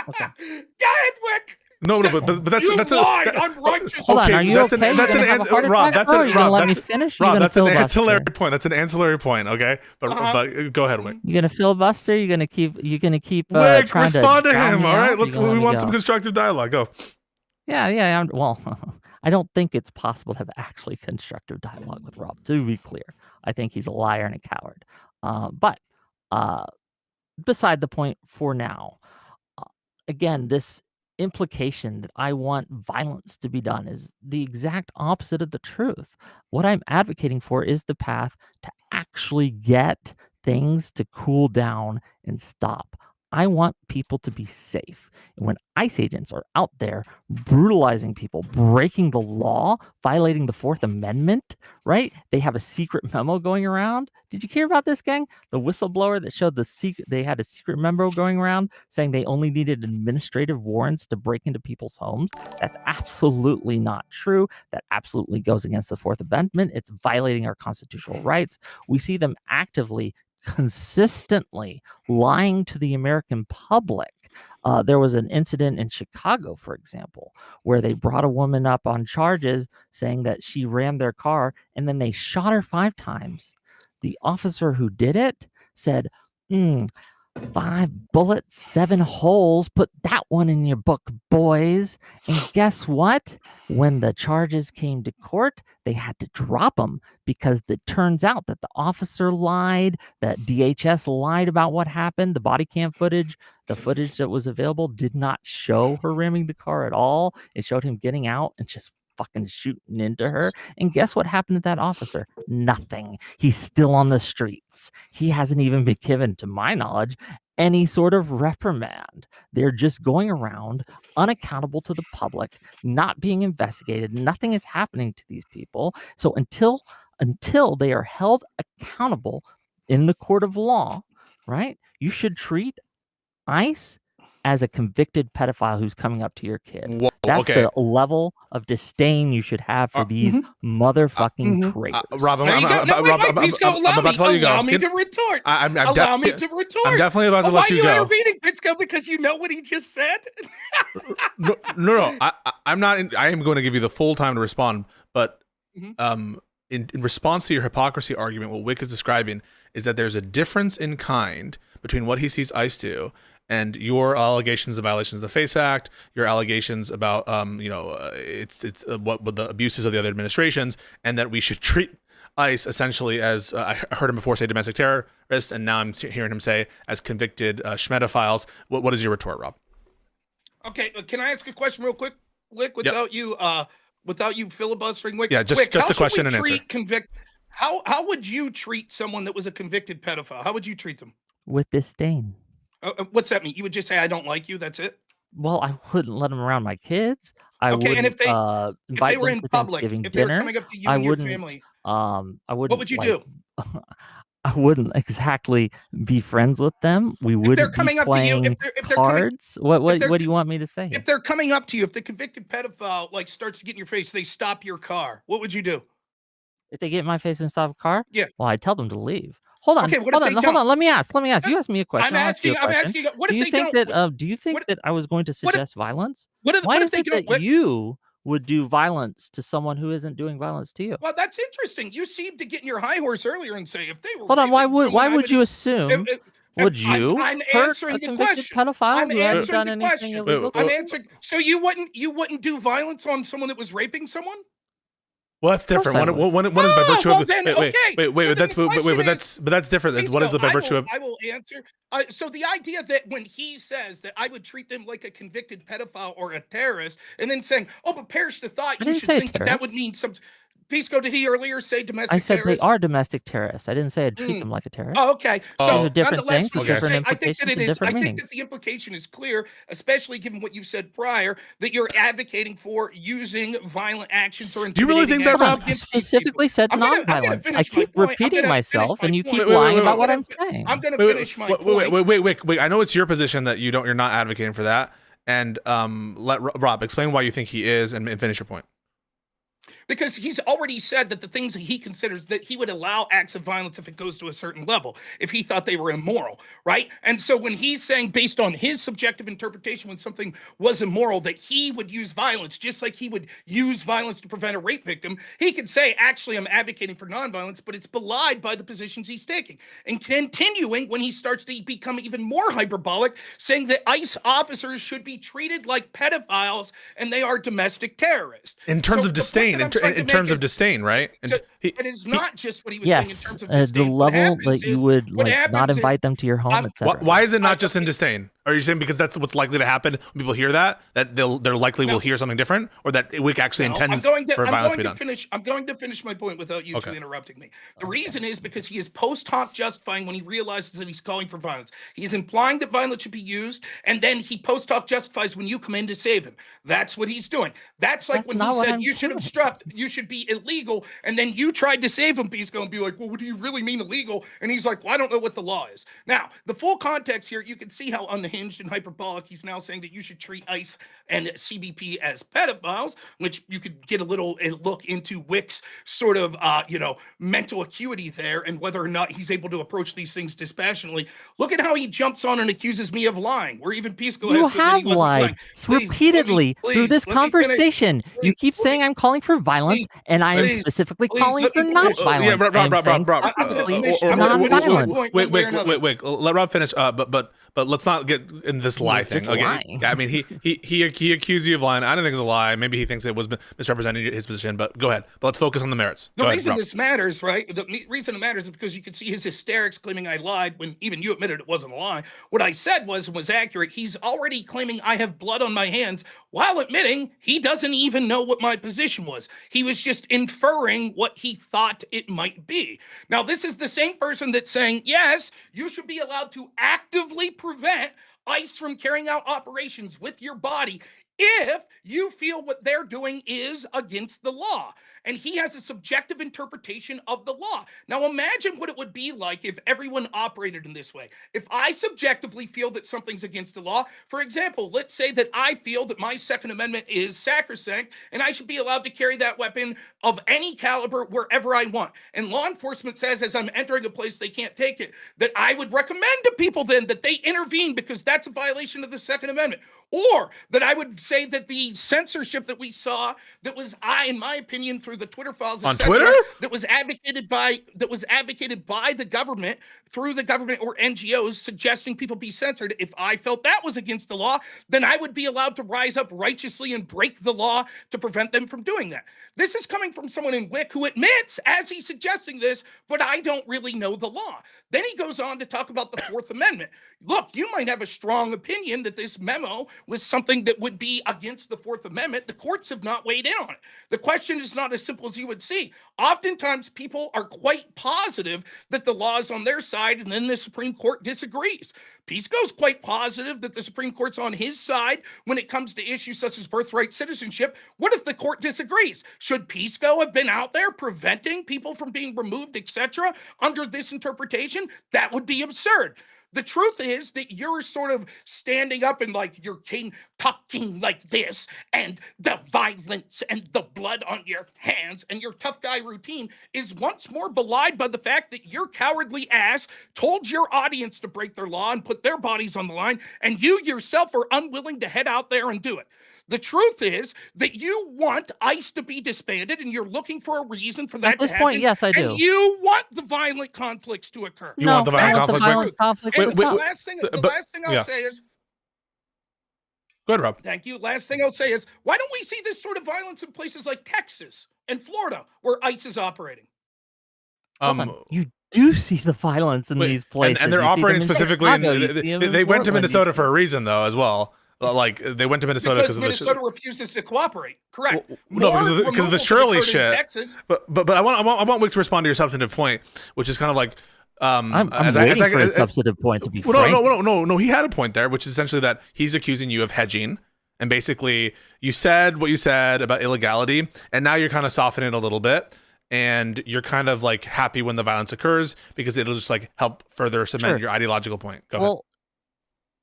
Okay. Go ahead, Whick. No, but that's You that's lied. a, I'm righteous. Hold on, okay, are you that's okay? an You're that's an gonna have a an- heart Rob. attack, That's bro? an You're gonna Rob. let me That's finish? You're Rob. gonna That's an filibuster? ancillary point. That's an ancillary point. Okay, but go ahead, Whick. You're gonna filibuster? You're gonna keep Whick, trying respond to drown him. me All right, out? You're let's. gonna let We me want go? some constructive dialogue. Go. Yeah. Well, I don't think it's possible to have actually constructive dialogue with Rob. To be clear, I think he's a liar and a coward. But beside the point for now. Again, this implication that I want violence to be done is the exact opposite of the truth. What I'm advocating for is the path to actually get things to cool down and stop. I want people to be safe. And when ICE agents are out there brutalizing people, breaking the law, violating the Fourth Amendment, right? They have a secret memo going around. Did you hear about this, gang? The whistleblower that showed they had a secret memo going around saying they only needed administrative warrants to break into people's homes. That's absolutely not true. That absolutely goes against the Fourth Amendment. It's violating our constitutional rights. We see them actively, consistently lying to the American public. There was an incident in Chicago, for example, where they brought a woman up on charges saying that she rammed their car and then they shot her 5 times. The officer who did it said, 5 bullets, 7 holes. Put that one in your book, boys. And guess what? When the charges came to court, they had to drop them because it turns out that the officer lied, that DHS lied about what happened. The body cam footage, the footage that was available did not show her ramming the car at all. It showed him getting out and just fucking shooting into her. And guess what happened to that officer? Nothing. He's still on the streets. He hasn't even been given, to my knowledge, any sort of reprimand. They're just going around unaccountable to the public, not being investigated. Nothing is happening to these people. So until they are held accountable in the court of law, right? You should treat ICE as a convicted pedophile who's coming up to your kid. Whoa, That's okay. the level of disdain you should have for these motherfucking traitors. Rob, There you go. No, wait, Pisco, I'm about to let you go. Allow me to retort. I'm Allow me to retort. I'm definitely about to let you go. Why are you go. intervening, Pisco? Because you know what he just said? No. I'm not. I am going to give you the full time to respond. But in response to your hypocrisy argument, what Whick is describing is that there's a difference in kind between what he sees ICE do and your allegations of violations of the FACE Act, your allegations about it's what the abuses of the other administrations, and that we should treat ICE essentially as I heard him before say domestic terrorists, and now I'm hearing him say as convicted schmedophiles. What is your retort, Rob? Okay, can I ask a question real quick, Whick, without you filibustering, Whick? Yeah, just a question and answer. How would you treat someone that was a convicted pedophile? How would you treat them? With disdain. What's that mean? You would just say, "I don't like you." That's it. Well, I wouldn't let them around my kids. I Okay, and wouldn't if they were in public, if they were dinner. coming up to you I and your wouldn't. family, I wouldn't. what would you do? I wouldn't exactly be friends with them. We If they're wouldn't coming be up to you, playing if they're coming, cards. What if they're do you want me to say here? if they're coming up to you, if the convicted pedophile like starts to get in your face, they stop your car. What would you do? If they get in my face and stop a car, Yeah. well, I tell them to leave. Hold on. Okay, what hold if on. they Hold don't? on. Let me ask. You asked me a question. I'm I'll ask you asking. a question. What Do if you they think don't? that? Do you think that I was going to What if- suggest violence? What Why if is they it don't? that you would do violence to someone who isn't doing violence to you? Well, that's interesting. You seemed to get in your high horse earlier and say if they were. Hold on. Why raping would someone, you assume? Would you I'm hurt answering a the convicted question. pedophile I'm who hasn't answering done the anything question. illegal? I'm answering. So you wouldn't do violence on someone that was raping someone? Well, that's different. course I One is by virtue well of then, wait, okay. So then that's the question but that's different. Please What is go. it by virtue of? I will answer. So the idea that when he says that I would treat them like a convicted pedophile or a terrorist, and then saying, "Oh, but perish the thought," I you didn't should say think that would mean some. Pisco, did he earlier say domestic I said terrorists? they are domestic terrorists. I didn't say I'd treat them like a terrorist. Oh, okay. Oh. So These are different nonetheless, things with what you're different saying, I think that implications it and is. different I think meanings. that the implication is clear, especially given what you said prior, that you're advocating for using violent actions or Do you really think intimidating that, actions Rob? I against these specifically people. said I'm gonna nonviolence. I finish my keep point. I'm repeating gonna myself, finish my and you point. keep Wait, lying wait, about wait, what wait. I'm saying. I'm going to finish my point. Wait. I know it's your position that you're not advocating for that, and let Rob explain why you think he is, and finish your point. Because he's already said that the things that he considers that he would allow acts of violence if it goes to a certain level, if he thought they were immoral, right? And so when he's saying based on his subjective interpretation when something was immoral that he would use violence just like he would use violence to prevent a rape victim, he could say, actually, I'm advocating for nonviolence, but it's belied by the positions he's taking. And continuing when he starts to become even more hyperbolic, saying that ICE officers should be treated like pedophiles and they are domestic terrorists. In terms So of the point disdain, that I'm trying to in make terms of is- disdain, right? And, It is not just what he was saying in Yes, terms of the disdain. What level happens that you is, would what like not happens is, invite them to your home, I'm- etc. Why is it not I- just in disdain? Are you saying because that's what's likely to happen when people hear that they're likely will hear something different, or that Wick actually No, intends for violence to be done? I'm going to finish my point without you two interrupting me. The reason is because he is post hoc justifying when he realizes that he's calling for violence. He's implying that violence should be used, and then he post hoc justifies when you come in to save him. That's what he's doing. That's like That's when not he what said I'm you should doing. obstruct, you should be illegal, and then you tried to save him, Pisco, and be like, well, what do you really mean illegal? And he's like, well, I don't know what the law is. Now, the full context here, you can see how unhinged and hyperbolic he's now saying that you should treat ICE and CBP as pedophiles, which you could get a look into Wick's sort of, mental acuity there and whether or not he's able to approach these things dispassionately. Look at how he jumps on and accuses me of lying, where even Pisco You has to admit have he wasn't lied lying. Please, repeatedly through this let me finish. conversation. You keep Please, saying I'm calling for violence, and I am please, specifically please, calling let for me finish. non-violence. Yeah, Rob, I am saying Rob, specifically I'm gonna finish my non-violent. point one way or another. Wait. Let Rob finish. But let's not get in this lie Just thing. Okay. lying. Yeah, I mean, he accused you of lying. I don't think it's a lie. Maybe he thinks it was misrepresenting his position. But go ahead. But let's focus on the merits. The reason this matters, right? The reason it matters is because you can see his hysterics claiming I lied when even you admitted it wasn't a lie. What I said was accurate. He's already claiming I have blood on my hands while admitting he doesn't even know what my position was. He was just inferring what he thought it might be. Now, this is the same person that's saying, yes, you should be allowed to actively prevent ICE from carrying out operations with your body if you feel what they're doing is against the law. And he has a subjective interpretation of the law. Now imagine what it would be like if everyone operated in this way. If I subjectively feel that something's against the law, for example, let's say that I feel that my Second Amendment is sacrosanct and I should be allowed to carry that weapon of any caliber wherever I want. And law enforcement says as I'm entering a place they can't take it, that I would recommend to people then that they intervene because that's a violation of the Second Amendment. Or that I would say that the censorship that we saw, that was, in my opinion, through the Twitter files, on Twitter, that was advocated by the government, through the government or NGOs suggesting people be censored. If I felt that was against the law, then I would be allowed to rise up righteously and break the law to prevent them from doing that. This is coming from someone in Whick who admits, as he's suggesting this, but I don't really know the law. Then he goes on to talk about the Fourth Amendment. Look, you might have a strong opinion that this memo was something that would be against the Fourth Amendment. The courts have not weighed in on it. The question is not as simple as you would see. Oftentimes, people are quite positive that the law is on their side, and then the Supreme Court disagrees. Pisco's quite positive that the Supreme Court's on his side when it comes to issues such as birthright citizenship. What if the court disagrees? Should Pisco have been out there preventing people from being removed, etc., under this interpretation? That would be absurd. The truth is that you're sort of standing up and like you're talking like this, and the violence and the blood on your hands and your tough guy routine is once more belied by the fact that your cowardly ass told your audience to break their law and put their bodies on the line, and you yourself are unwilling to head out there and do it. The truth is that you want ICE to be disbanded, and you're looking for a reason for that At this to happen. point, yes, I do. And you want the violent conflicts to occur. You want the violent conflict? And the last thing I'll say is, go ahead, Rob. thank you. Last thing I'll say is, why don't we see this sort of violence in places like Texas and Florida where ICE is operating? You do see the violence in these places, and they're operating specifically. They went to Minnesota for a reason, though, as well. Like they went to Minnesota because Minnesota refuses to cooperate. Correct. No, because of the Shirley shit. But I want Wick to respond to your substantive point, which is kind of like I'm waiting for a substantive point to be frank. No. He had a point there, which is essentially that he's accusing you of hedging, and basically you said what you said about illegality, and now you're kind of softening it a little bit, and you're kind of like happy when the violence occurs because it'll just like help further cement your ideological point. Go ahead.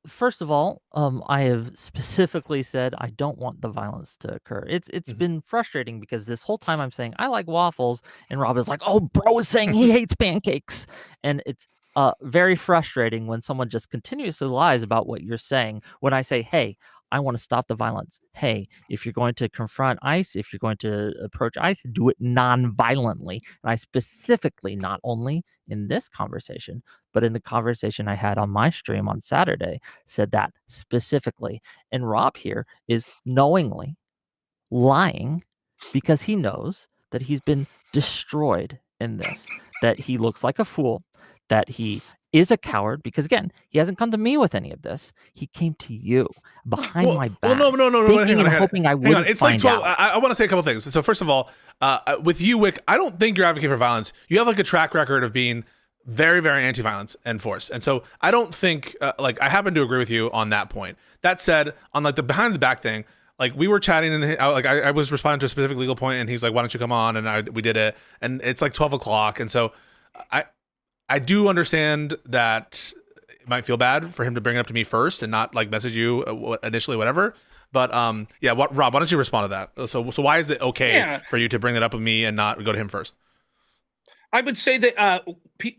First of all, I have specifically said I don't want the violence to occur. It's been frustrating because this whole time I'm saying I like waffles, and Rob is like, "Oh, bro is saying he hates pancakes," and it's very frustrating when someone just continuously lies about what you're saying. When I say, "Hey, I want to stop the violence. Hey, if you're going to confront ICE, if you're going to approach ICE, do it non-violently." And I specifically, not only in this conversation, but in the conversation I had on my stream on Saturday, said that specifically. And Rob here is knowingly lying because he knows that he's been destroyed in this, that he looks like a fool, that he is a coward, because again, he hasn't come to me with any of this. He came to you behind my back, no. thinking and Hang hoping I on. wouldn't It's like find 12. out. I want to say a couple things. So first of all, with you, Whick, I don't think you're advocating for violence. You have like a track record of being very, very anti-violence and force. And so I don't think, like, I happen to agree with you on that point. That said, on like the behind the back thing, like we were chatting and I was responding to a specific legal point and he's like, why don't you come on? And we did it. And it's like 12 o'clock. And so I do understand that it might feel bad for him to bring it up to me first and not like message you initially, whatever. But yeah, Rob, why don't you respond to that? So why is it okay for you to bring that up with me and not go to him first? I would say that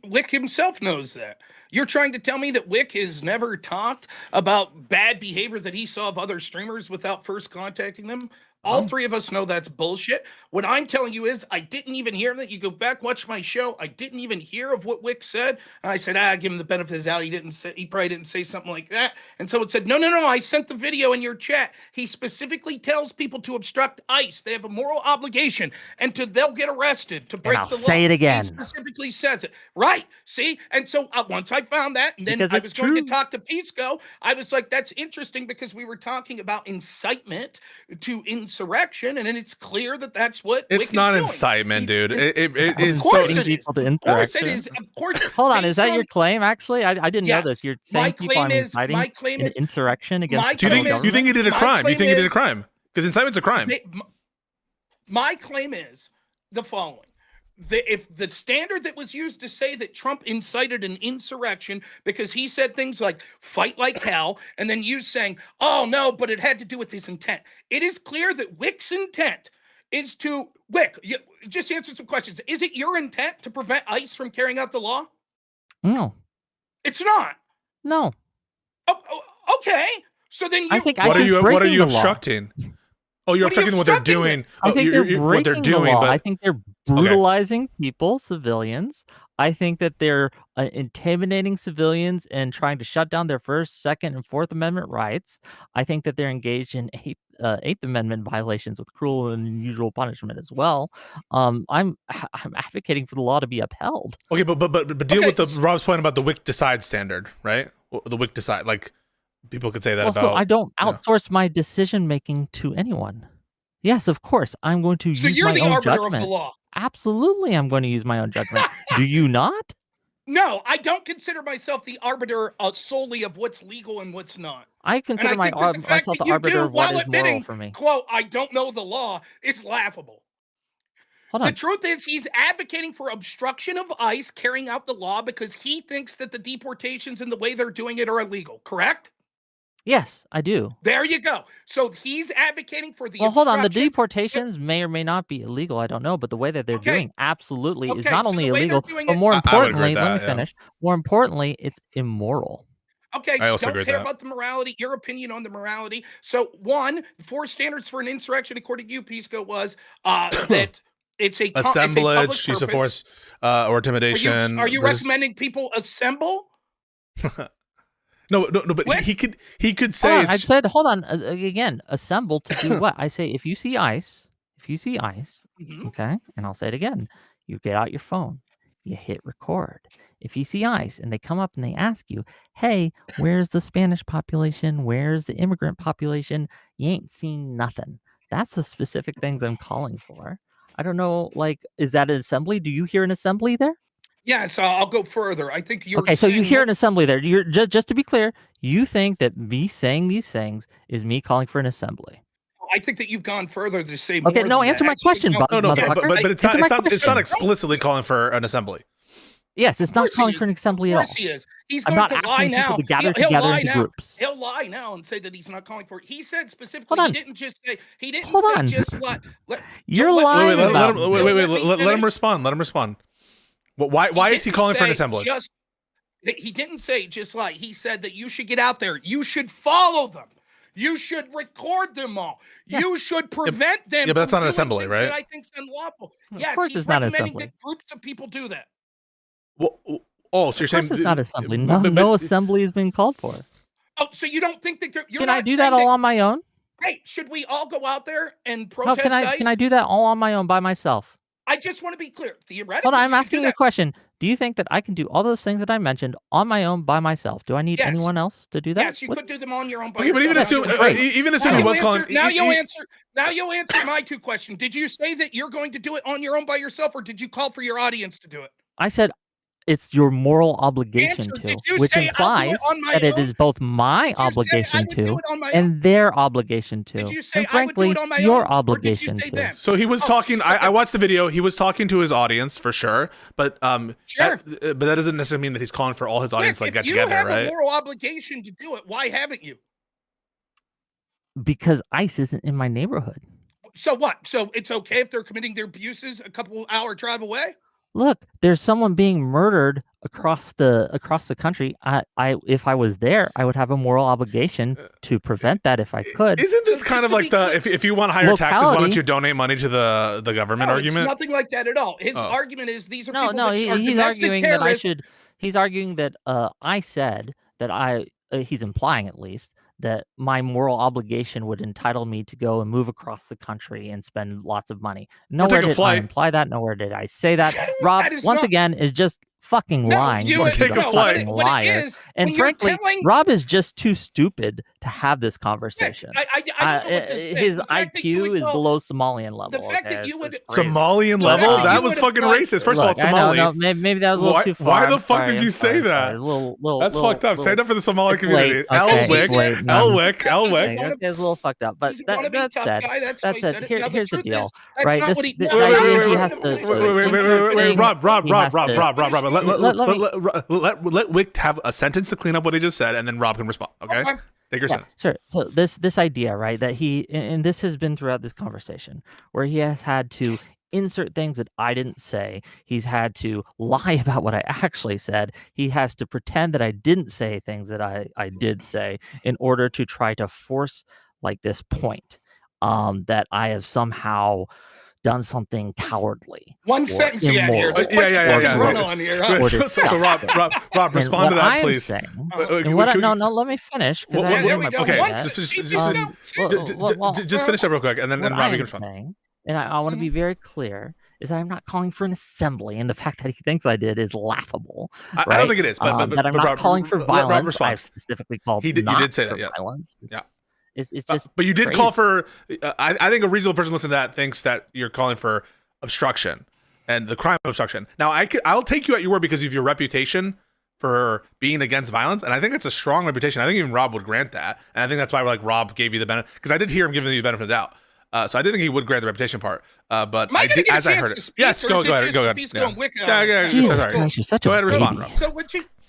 Whick himself knows that. You're trying to tell me that Whick has never talked about bad behavior that he saw of other streamers without first contacting them? All three of us know that's bullshit. What I'm telling you is I didn't even hear that. You go back, watch my show. I didn't even hear of what Whick said. And I said, give him the benefit of the doubt. He probably didn't say something like that. And so it said, no, I sent the video in your chat. He specifically tells people to obstruct ICE. They have a moral obligation and they'll get arrested to break the law. Say it again. He specifically says it. Right. See? And so once I found that, and then I was going to talk to Pisco, I was like, that's interesting because we were talking about incitement to insurrection, and then it's clear that that's what it's Whick not is incitement, doing. dude. It is of course so it is. People to Of course it insurrection. is. Of course. Hold on, is that your claim? Actually, I didn't know this. You're saying people are inciting an insurrection against. Do you think he did a crime? Do you think he did a crime? Because incitement's a crime. My claim is the following. If the standard that was used to say that Trump incited an insurrection because he said things like fight like hell, and then you saying, oh no, but it had to do with his intent. It is clear that Whick's intent is to, Whick, just answer some questions. Is it your intent to prevent ICE from carrying out the law? No. It's not. No. Oh, okay. So then I think what are you obstructing? Oh, you're obstructing what they're doing. I think they're breaking what they're doing, the law. but I think they're brutalizing people, civilians. I think that they're intimidating civilians and trying to shut down their First, Second, and Fourth Amendment rights. I think that they're engaged in Eighth Amendment violations with cruel and unusual punishment as well. I'm advocating for the law to be upheld. Okay, but deal with the Rob's point about the Whick decide standard, right? The Whick decide, like people could say that about. I don't outsource my decision making to anyone. Yes, of course, I'm going to use my own judgment. So you're the arbiter of the law. Absolutely, I'm going to use my own judgment. Do you not? No, I don't consider myself the arbiter solely of what's legal and what's not. I consider myself the arbiter of what is moral for me. Quote, I don't know the law. It's laughable. Hold on. The truth is he's advocating for obstruction of ICE carrying out the law because he thinks that the deportations and the way they're doing it are illegal, correct? Yes, I do. There you go. So he's advocating for the hold on. The deportations may or may not be illegal. I don't know. But the way that they're doing absolutely is not only illegal, but more importantly, let me finish. More importantly, it's immoral. Okay, I also don't care about the morality, your opinion on the morality. So one, the 4 standards for an insurrection, according to you, Pisco, was that it's a assemblage, use of force, or intimidation. Are you recommending people assemble? No, but what? he could say. I said, hold on, again, assemble to do what? I say, if you see ICE, okay, and I'll say it again, you get out your phone, you hit record. If you see ICE and they come up and they ask you, hey, where's the Spanish population? Where's the immigrant population? You ain't seen nothing. That's the specific things I'm calling for. I don't know, like, is that an assembly? Do you hear an assembly there? Yeah, so I'll go further. I think you're okay. So you hear an assembly there. You're just to be clear, you think that me saying these things is me calling for an assembly? I think that you've gone further to say. Okay, no, answer my question. But it's not explicitly calling for an assembly. Yes, it's not calling for an assembly at all. Of course he is. He's going to lie now. He'll lie now. Groups. He'll lie now and say that he's not calling for it. He said specifically. Hold on. He didn't just say. He didn't Hold say on. just lie. You're lying. Let him respond. Let him respond. Why is he calling for an assembly? He didn't say just lie. He said that you should get out there. You should follow them. You should record them all. Yeah. You should prevent them. Yeah, but that's not an assembly, right? That I think is unlawful. Yes, of course he's it's not recommending assembly. that groups of people do that. Well, so you're saying it's not assembly. No assembly has been called for. Oh, so you don't think that you're Can I do that all on my own? Hey, should we all go out there and protest? Can I do that all on my own by myself? I just want to be clear. Theoretically, Hold on, I'm you can do asking you a that. question. Do you think that I can do all those things that I mentioned on my own by myself? Do I need Yes. anyone else to do that? Yes, you could do them on your own by Okay, but yourself. even assume he was calling. Now you'll answer my two questions. Did you say that you're going to do it on your own by yourself, or did you call for your audience to do it? I said it's your moral obligation Answer, did you which say I'll do it implies on my that it own? is both my Did you say I obligation would do to it on my own? and their obligation to. Did you say and I would do frankly, it on my your own, or did you obligation say to. them? So he was talking. I watched the video. He was talking to his audience for sure, but Sure. but that doesn't necessarily mean that he's calling for all his audience Rick, like get if together, you have right? a moral obligation to do it, why haven't you? Because ICE isn't in my neighborhood. So what? So it's okay if they're committing their abuses a couple hour drive away? Look, there's someone being murdered across the country. If I was there, I would have a moral obligation to prevent that if I could. Isn't this So kind just of to like be the clear- if you want higher taxes, why don't Locality- you donate money to the government No, it's argument? nothing like that at all. His Oh. argument is these are No, people no, that are he's domestic arguing that I terrorists. should. He's arguing that I said that he's implying at least that my moral obligation would entitle me to go and move across the country and spend lots of money. Nowhere take a did I flight. imply that. Nowhere did I say that. Rob, That is once not- again, is just fucking No, lying. you Or because take he's a a flight. fucking what it liar. is, And when you're frankly, telling- Rob is just too stupid to have this Rick, conversation. I don't know what to say. His The fact that you IQ would is call- below Somalian level. the fact that okay? you It's would- crazy. Somalian The level? fact that That you was would fucking apply- racist. First of all, Look, it's I know, Somali. no, maybe that was a little Why- too far. why the I'm fuck sorry, did I'm you say sorry, I'm that? sorry. Little, That's fucked up. Say that for the Somali it's community. late. El Okay, Wick, it's late. El No, Wick, El Wick. okay, it's a little fucked up. But He's a wannabe tough said, guy. That's why he said, said it. here, Now, here's the truth deal, is, that's right? not This, what he- the no, idea no, no, he no, has no, to no, insert no, no, things, Rob. he has to- Let Wick have a sentence to clean up what he just said, and then Rob can respond. Okay, Okay. take your Yeah, sentence. sure. So this idea, right, that and this has been throughout this conversation, where he has had to insert things that I didn't say. He's had to lie about what I actually said. He has to pretend that I didn't say things that I did say in order to try to force like this point that I have somehow done something cowardly. One or sentence you had here. immoral. Yeah. Run on here, huh? Or So Rob, And respond to what that, I am please. saying, Wait, and what I, can we- no, let me finish because Well, I yeah, haven't there made we my go. point Okay, yet. just finish up real quick, and then What Rob, I you am can respond. saying, and I want to be very clear, is that I'm not calling for an assembly, and the fact that he thinks I did is laughable. I right? don't think it is, but that I'm not Rob, calling for let Rob violence. respond. I've specifically called You did not say that, for yeah. violence. Yeah. It's just. But you did crazy. call for. I think a reasonable person listening to that thinks that you're calling for obstruction and the crime of obstruction. Now, I'll take you at your word because of your reputation for being against violence, and I think it's a strong reputation. I think even Rob would grant that, and I think that's why Rob gave you the benefit, because I did hear him giving you the benefit of the doubt. So I did think he would grant the reputation part, but Am I I gonna did, get a as I chance heard to it. speak, Yes, or go is it ahead. just Go ahead. Pisco Yeah. and Whick, Yeah. Jesus Sorry. Christ, you're such Go a ahead and respond, baby. Rob.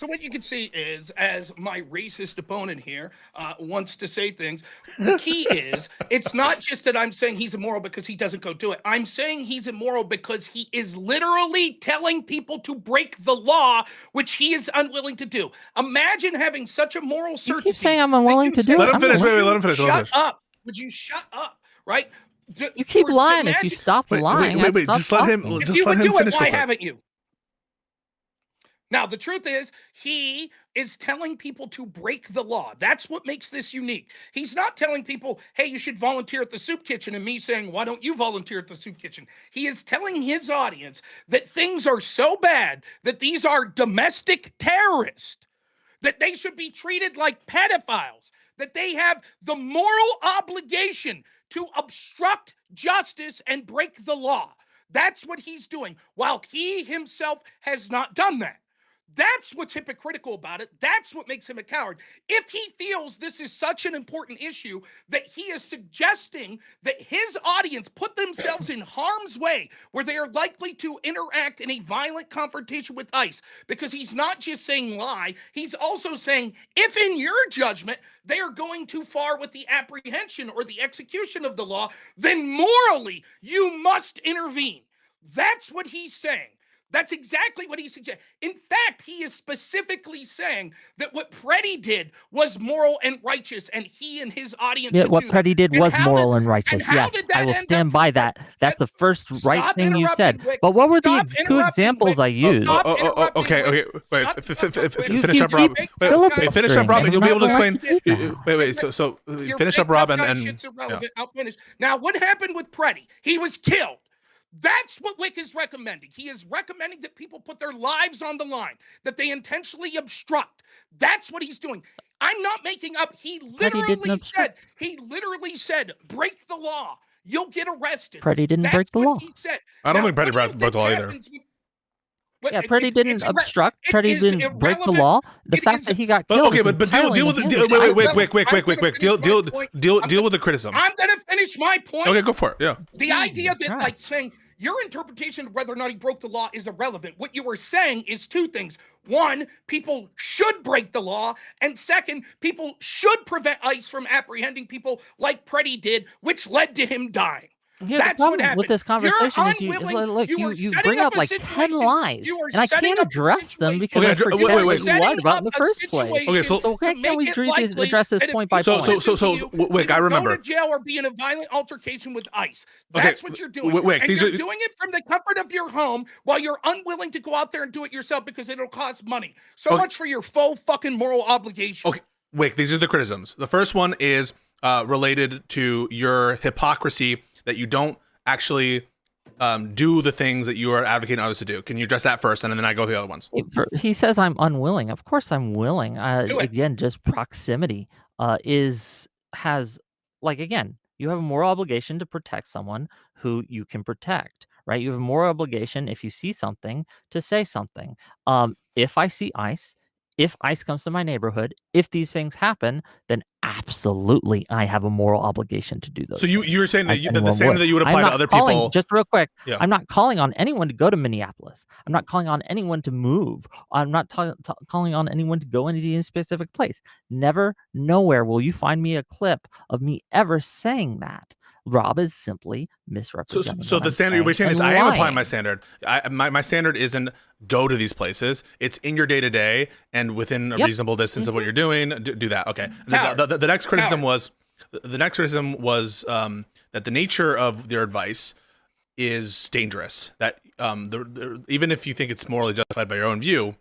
So what you can see is, as my racist opponent here wants to say things, the key is, it's not just that I'm saying he's immoral because he doesn't go do it. I'm saying he's immoral because he is literally telling people to break the law, which he is unwilling to do. Imagine having such a moral You certainty. keep saying I'm unwilling to do it. Let him I'm finish. willing. Wait, let him finish. Shut up. Would you shut up? Right? You keep lying. If you stopped lying, I'd stop Just let him. talking. If Just you let would him do it, finish. why real quick. haven't you? Now, the truth is, he is telling people to break the law. That's what makes this unique. He's not telling people, hey, you should volunteer at the soup kitchen, and me saying, why don't you volunteer at the soup kitchen? He is telling his audience that things are so bad that these are domestic terrorists, that they should be treated like pedophiles, that they have the moral obligation to obstruct justice and break the law. That's what he's doing, while he himself has not done that. That's what's hypocritical about it. That's what makes him a coward. If he feels this is such an important issue that he is suggesting that his audience put themselves in harm's way where they are likely to interact in a violent confrontation with ICE, because he's not just saying lie, he's also saying if in your judgment they are going too far with the apprehension or the execution of the law, then morally you must intervene. That's what he's saying. That's exactly what he suggests. In fact, he is specifically saying that what Pretti did was moral and righteous, and he and his audience Yeah, should what do Pretti did And was how moral did- and righteous. how Yes, did that I will end stand up- by that. That's the first right Stop thing you said. interrupting, Whick. But what were the Stop good interrupting, examples Whick. I used? Stop interrupting, Okay. Whick. Wait, Shut the fuck up, Whick. finish You up, Rob. keep Wait, filibustering, finish up, Rob, and you'll be able to I'm not explain. gonna let you do Wait. So Your finish fake up, Rob, tough guy and shit's irrelevant. I'll finish. Now, what happened with Pretti? He was killed. That's what Whick is recommending. He is recommending that people put their lives on the line, that they intentionally obstruct. That's what he's doing. I'm not making up. He literally said, break the law. You'll get arrested. Pretti didn't break the law. He said. I don't Now, think Pretti what do you broke the law think either. happens when- Yeah, Pretti didn't obstruct. Pretti didn't break the law. The fact that he got killed. Okay, but deal with deal with the criticism. I'm gonna finish my point. Okay, go for it. Yeah. The idea that like saying your interpretation of whether or not he broke the law is irrelevant. What you were saying is two things. One, people should break the law. And second, people should prevent ICE from apprehending people like Pretti did, which led to him dying. Yeah, That's the what problem happened. with this conversation is you bring up like 10 lies, and I can't address them because I forget what you lied about in the first place. Okay, so can we address this point by point? So Whick, I remember. Go to jail or be in a violent altercation with ICE. That's what you're doing. Whick, and you're doing it from the comfort of your home while you're unwilling to go out there and do it yourself because it'll cost money. So much for your faux fucking moral obligation. Okay, Whick, these are the criticisms. The first one is related to your hypocrisy that you don't actually do the things that you are advocating others to do. Can you address that first, and then I go to the other ones? He says I'm unwilling. Of course I'm willing. Again, just proximity has again, you have a moral obligation to protect someone who you can protect, right? You have a moral obligation if you see something to say something. If I see ICE, if ICE comes to my neighborhood, if these things happen, then absolutely I have a moral obligation to do those. So you're saying that the same would. that you would apply to other people. Just real quick, Yeah. I'm not calling on anyone to go to Minneapolis. I'm not calling on anyone to move. I'm not calling on anyone to go into any specific place. Never, nowhere will you find me a clip of me ever saying that. Rob is simply misrepresenting. So the standard you're saying is I am applying my standard. My standard isn't go to these places. It's in your day to day and within a reasonable distance of what you're doing. Do that. Okay. The next criticism was that the nature of their advice is dangerous. That even if you think it's morally justified by your own view,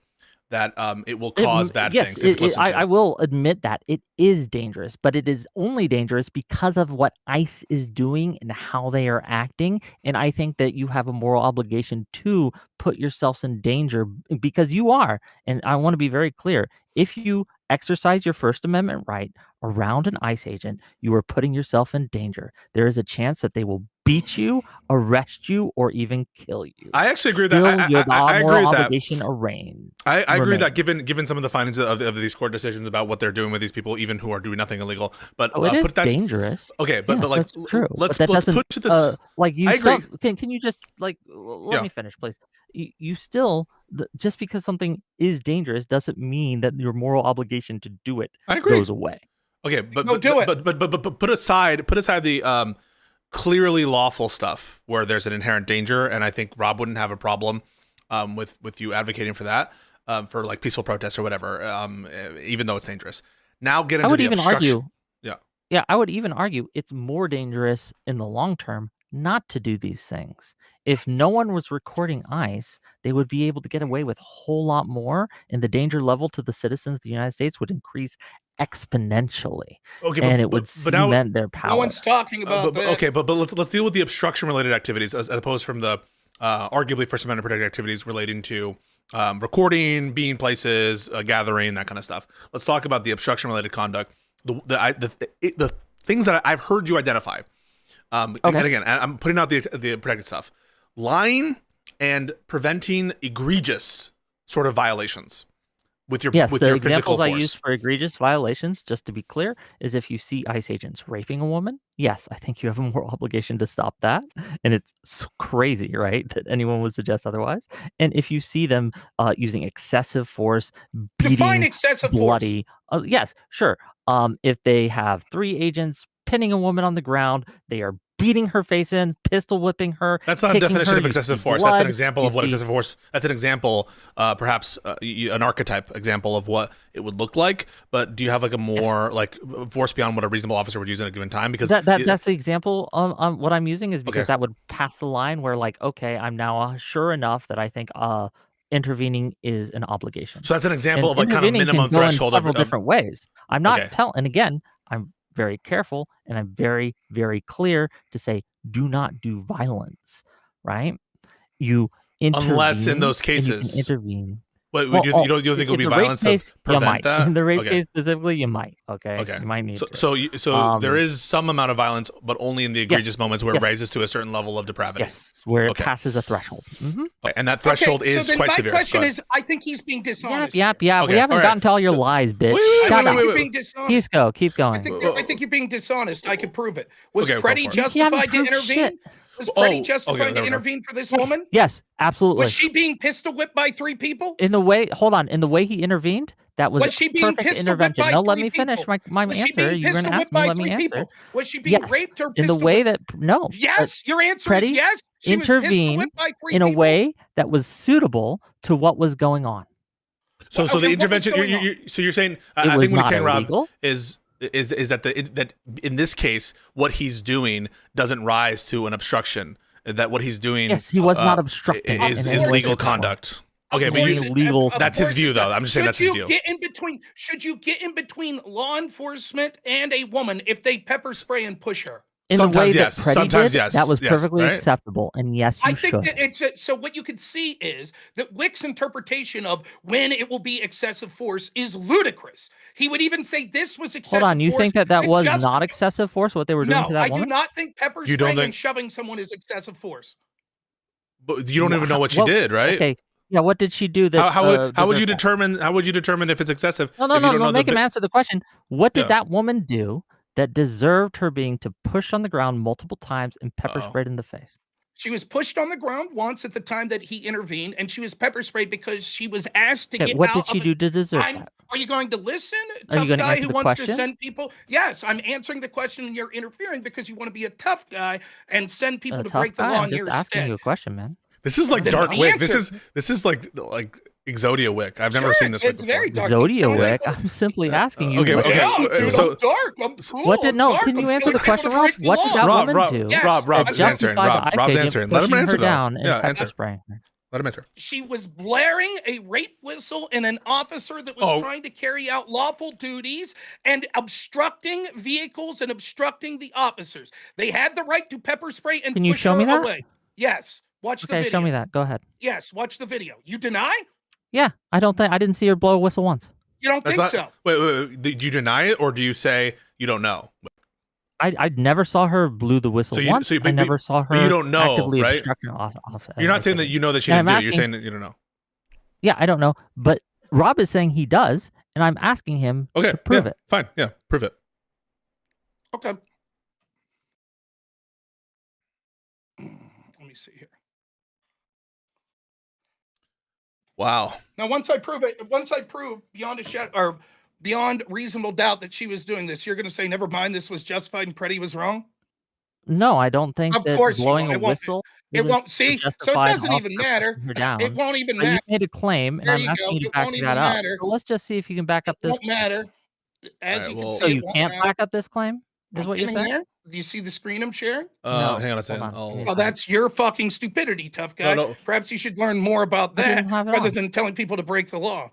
that it will cause bad things. I will admit that it is dangerous, but it is only dangerous because of what ICE is doing and how they are acting. And I think that you have a moral obligation to put yourselves in danger because you are. And I want to be very clear. If you exercise your First Amendment right around an ICE agent, you are putting yourself in danger. There is a chance that they will beat you, arrest you, or even kill you. I actually agree with that. I agree with that. I agree that given some of the findings of these court decisions about what they're doing with these people, even who are doing nothing illegal, but it is dangerous. Okay, but that's true. Let's put to this. I agree. Can you just let me finish, please? You still, just because something is dangerous doesn't mean that your moral obligation to do it goes away. Okay, but put aside the clearly lawful stuff where there's an inherent danger, and I think Rob wouldn't have a problem with you advocating for that for like peaceful protests or whatever, even though it's dangerous. Now get into the obstruction. I would even argue it's more dangerous in the long term not to do these things. If no one was recording ICE, they would be able to get away with a whole lot more, and the danger level to the citizens of the United States would increase exponentially. Okay, and it would cement their power. No one's talking about that. Okay, but let's deal with the obstruction related activities as opposed from the arguably First Amendment protected activities relating to recording, being places, gathering, that kind of stuff. Let's talk about the obstruction related conduct. The things that I've heard you identify. And again, I'm putting out the protected stuff. Lying and preventing egregious sort of violations with your the physical examples force. I use for egregious violations, just to be clear, is if you see ICE agents raping a woman, yes, I think you have a moral obligation to stop that. And it's crazy, right, that anyone would suggest otherwise. And if you see them using excessive force, beating excessive bloody, yes, sure. If they have 3 agents pinning a woman on the ground, they are beating her face in, pistol whipping her. That's not a definition of excessive force. That's an example of what excessive force. That's an example, perhaps an archetype example of what it would look like. But do you have like a more like force beyond what a reasonable officer would use at a given time? Because that's the example. What I'm using is because that would pass the line where like, okay, I'm now sure enough that I think intervening is an obligation. So that's an example of like kind of minimum threshold. Several different ways. I'm not telling, and again, I'm very careful and I'm very, very clear to say, do not do violence, right? You intervene. Unless in those and you can intercases. intervene. What, Well, you don't think in it'll be the rape violence case, to you prevent might. that? In the rape Okay. case specifically, you might. Okay. Okay. You might need to. So there is some amount of violence, but only in the egregious moments where it Yes. raises to a certain level of depravity. Yes, where it Okay. passes a threshold. Okay, and that threshold Okay, is so then quite my severe. question Go ahead. is, I think he's being dishonest. Yep. here. We Okay, haven't all right. gotten to all your So- lies, bitch. wait, Shut I up. think you're being dishonest. Pisco, keep I going. think you're being dishonest. I could prove it. Was Okay, go Pretti for it. justified to proved intervene? shit. Was Oh, Pretti okay, justified there to we go. intervene for this woman? Yes, absolutely. Was she being pistol whipped by 3 people? In the way, hold on, in the way he intervened, that was Was she being perfect pistol whipped intervention. by No, let 3 me finish people? my Was she answer. being You're going pistol to ask whipped me, by let me 3 answer. people? Was she being Yes, raped or in the pistol way whipped? that no. Yes, your answer is Pretti yes. She was pistol intervened whipped by 3 in a people. way that was suitable to what was going on. So Okay, the what was intervention. going on? So you're saying It I was think what he's not saying, Rob, illegal. is that that in this case what he's doing doesn't rise to an obstruction. That what he's doing. Yes, he was not obstructing Is in any way, legal shape, or form. conduct. Okay, Of but course you. it- illegal- of That's his course view, it though. does. I'm just saying that's his view. Should you get in between law enforcement and a woman if they pepper spray and push her? In the way Sometimes that yes, Pretti sometimes did, yes, that was yes, perfectly right? acceptable, and yes, you I think should. that so what you could see is that Wick's interpretation of when it will be excessive force is ludicrous. He would even say this was excessive Hold on, you force. think that to was justify- not excessive force, what they were doing No, to that I do woman? not think pepper You don't spraying and think- shoving someone is excessive force. But you don't even know what she Well, did, right? Okay, yeah, what did she do that How would you deserved that? determine? How would you determine if it's excessive? No, if you don't know make the him answer the question. What did Yeah. that woman do that deserved her being to push on the ground multiple times and pepper Uh-oh. sprayed in the face? She was pushed on the ground once at the time that he intervened, and she was pepper sprayed because she was asked to Okay, get what out did she of do to deserve I'm, that? Are you going to listen? Are you Tough gonna guy answer who the wants to question? send people. Yes, I'm answering the question and you're interfering because you want to be a tough guy and send people to Tough break the guy. law I'm in just your asking stead. you a question, man. This is like Then dark the Wick. This answer- is like Exodia Wick. I've never Sure, seen this Wick it's before. very dark. He's Zodia telling Wick. people- I'm simply asking you. okay, what okay. Yeah, dude, so- I'm dark. I'm cool. What did I'm no? dark. Can I'm you answer the telling question, people to Rob? break the What did law. that Rob, woman Rob, do? Yes, Rob I is answering. justified Rob's the ICE answering. agent Let him pushing answer her though. down and Yeah, pepper answer. spraying her. Let him answer. She was blaring a rape whistle in an officer that was Oh. trying to carry out lawful duties and obstructing vehicles and obstructing the officers. They had the right to pepper spray and Can you push show her me that? away. Yes. Watch the Okay, video. show me that. Go ahead. Yes, watch the video. You deny? Yeah, I didn't see her blow a whistle once. You don't think so? Wait. Do you deny it or do you say you don't know? I never saw her blew the whistle So you- once. so you- I but- never saw her but you don't know, actively right? obstructing off. You're not saying that you know that she And didn't I'm do it. You're asking- saying that you don't know. Yeah, I don't know, but Rob is saying he does, and I'm asking him Okay, to prove yeah, it. Fine. Yeah, prove it. Okay. Let me see here. Wow. Now, once I prove beyond a shadow or beyond reasonable doubt that she was doing this, you're going to say, never mind, this was justified and Pretti was wrong? No, I don't think Of that course you blowing won't. a It won't- whistle. It isn't won't see. So it justified doesn't even officer matter. pushing her down. It won't even But you matter. made a claim, and There I'm you asking go. you to It back won't that even up. matter. So let's just see if you can back up It this. won't matter. As Alright, you well- can see, So it you won't can't matter. back up this claim, is I'm what you're getting saying? here. Do you see the screen I'm sharing? No, Hang on a second. hold on. Give me a Oh, that's your fucking stupidity, tough guy. No. Perhaps you should learn more about I that didn't have it rather on. than telling people to break the law.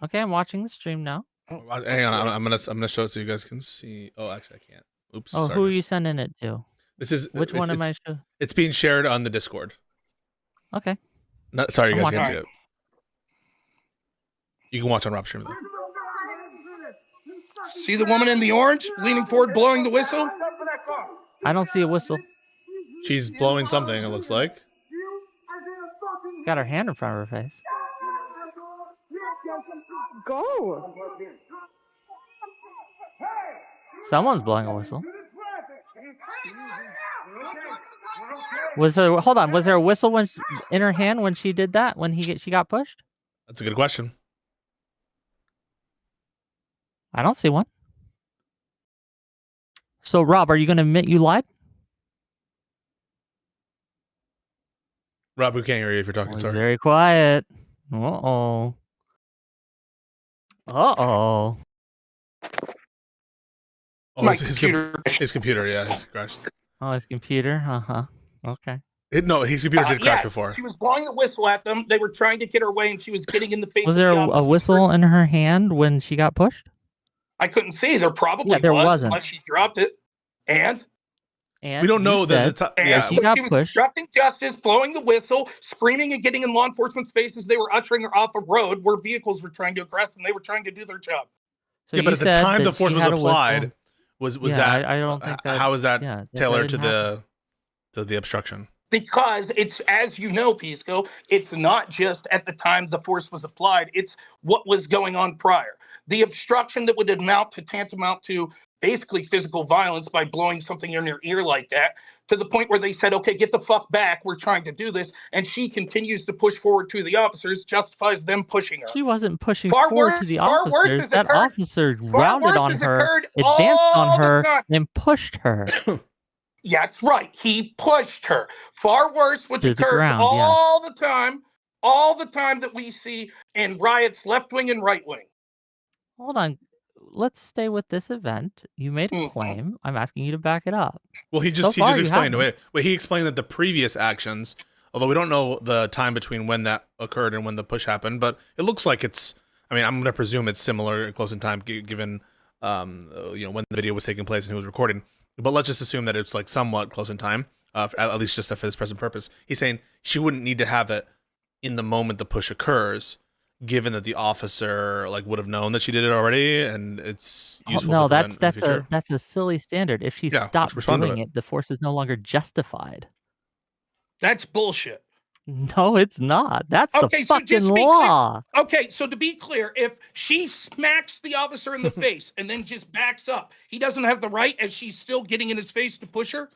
Okay, I'm watching the stream now. Oh, Hang on. let's see. I'm gonna show it so you guys can see. Oh, actually, I can't. Oops. Oh, sorry, who are guys. you sending it to? This is Which one am I? It's being shared on the Discord. Okay. No, sorry, you I'm guys can't see watching. it. You can watch on Rob's stream though. See the woman in the orange leaning forward, blowing the whistle? I don't see a whistle. She's blowing something. It looks like. Got her hand in front of her face. Go. Someone's blowing a whistle. Was there a whistle in her hand when she did that? When she got pushed? That's a good question. I don't see one. So Rob, are you going to admit you lied? Rob, we can't hear you if you're talking. Was Sorry. very quiet. Uh-oh. Uh-oh. Oh, My his computer. His computer, yeah, his crashed. Oh, his computer. Uh-huh. Okay. No, his computer did crash Yeah, before. She was blowing the whistle at them. They were trying to get her away, and she was getting in the face. Was of there the a officer. whistle in her hand when she got pushed? I couldn't see. There probably Yeah, there was, wasn't. unless she dropped it. And And We don't you know said And yeah. she got she was pushed. obstructing justice, blowing the whistle, screaming and getting in law enforcement's faces. They were ushering her off a road where vehicles were trying to aggress and they were trying to do their job. So Yeah, but you at the said time the that force she was had a applied, whistle. was Yeah, that I don't think that. how is that Yeah, that tailored didn't to happen. the obstruction? Because it's, as you know, Pisco, it's not just at the time the force was applied, it's what was going on prior. The obstruction that would amount to tantamount to basically physical violence by blowing something in your ear like that, to the point where they said, okay, get the fuck back, we're trying to do this. And she continues to push forward to the officers, justifies them pushing her. She wasn't pushing Far forward worse, to the far worse officers. has That occurred. officer Far rounded worse on has her, occurred advanced on all the her, time. and pushed her Yeah, that's right. He pushed her. Far worse, which to the occurs ground. Yes. all the time that we see in riots, left wing and right wing. Hold on. Let's stay with this event. You made a Mhm. claim. I'm asking you to back it up. Well, he So just far, you explained haven't. it. Well, he explained that the previous actions, although we don't know the time between when that occurred and when the push happened, but it looks like it's. I mean, I'm going to presume it's similar, close in time, given when the video was taking place and who was recording. But let's just assume that it's like somewhat close in time, at least just for this present purpose. He's saying she wouldn't need to have it in the moment the push occurs, given that the officer like would have known that she did it already, and it's useful. No, to prevent in the future. that's a silly standard. If she Yeah, stopped respond to doing it, the force is no longer justified. That's bullshit. No, it's not. That's the Okay, so fucking just to be law. clear, okay, so to be clear, if she smacks the officer in the face and then just backs up, he doesn't have the right, as she's still getting in his face, to push her?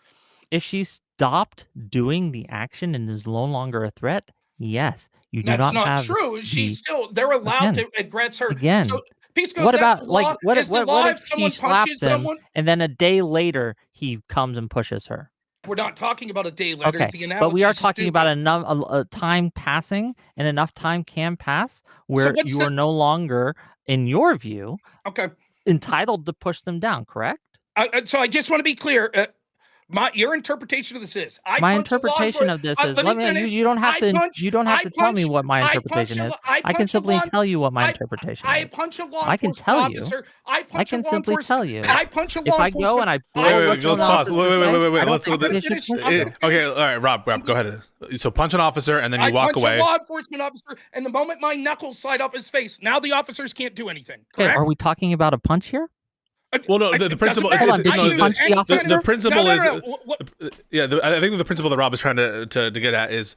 If she stopped doing the action and is no longer a threat, yes, you do That's not not have true. the She's still, they're allowed again, to aggress her. again. So, Pisco, What is that about the like law? what Is the what law if if she someone punches slaps him someone? and then a day later he comes and pushes her? We're not talking about a day later. Okay, The but we are analogy's talking about stupid. a time passing, and enough time can pass So where what's you the are no longer, in your view, okay? entitled to push them down, correct? So I just want to be clear. Your interpretation of this is: I My punch a law interpretation enforcement. of this is Let me you finish. you don't have I to punch. you don't have I to tell me punch. what my I punch interpretation is. I I can punch a simply law. tell you what my I interpretation I is. punch a law I can enforcement tell you. officer. I I punch a can law simply tell enforcement. you. I punch a If law I go and enforcement. I I blow a punch Wait, a whistle let's in an law pause. officer's enforcement. face, I Wait. don't Let's think go. they should push them. Okay, all right, Rob, go ahead. So punch an officer and then you I walk punch away. a law enforcement officer, and the moment my knuckles slide off his face, now the officers can't do anything. Okay, Correct? are we talking about a punch here? Well, no, the It principle. doesn't matter. Hold on, did I she use punch the any officer? kind The of- principle no, is. no, no. What- I think the principle that Rob is trying to get at is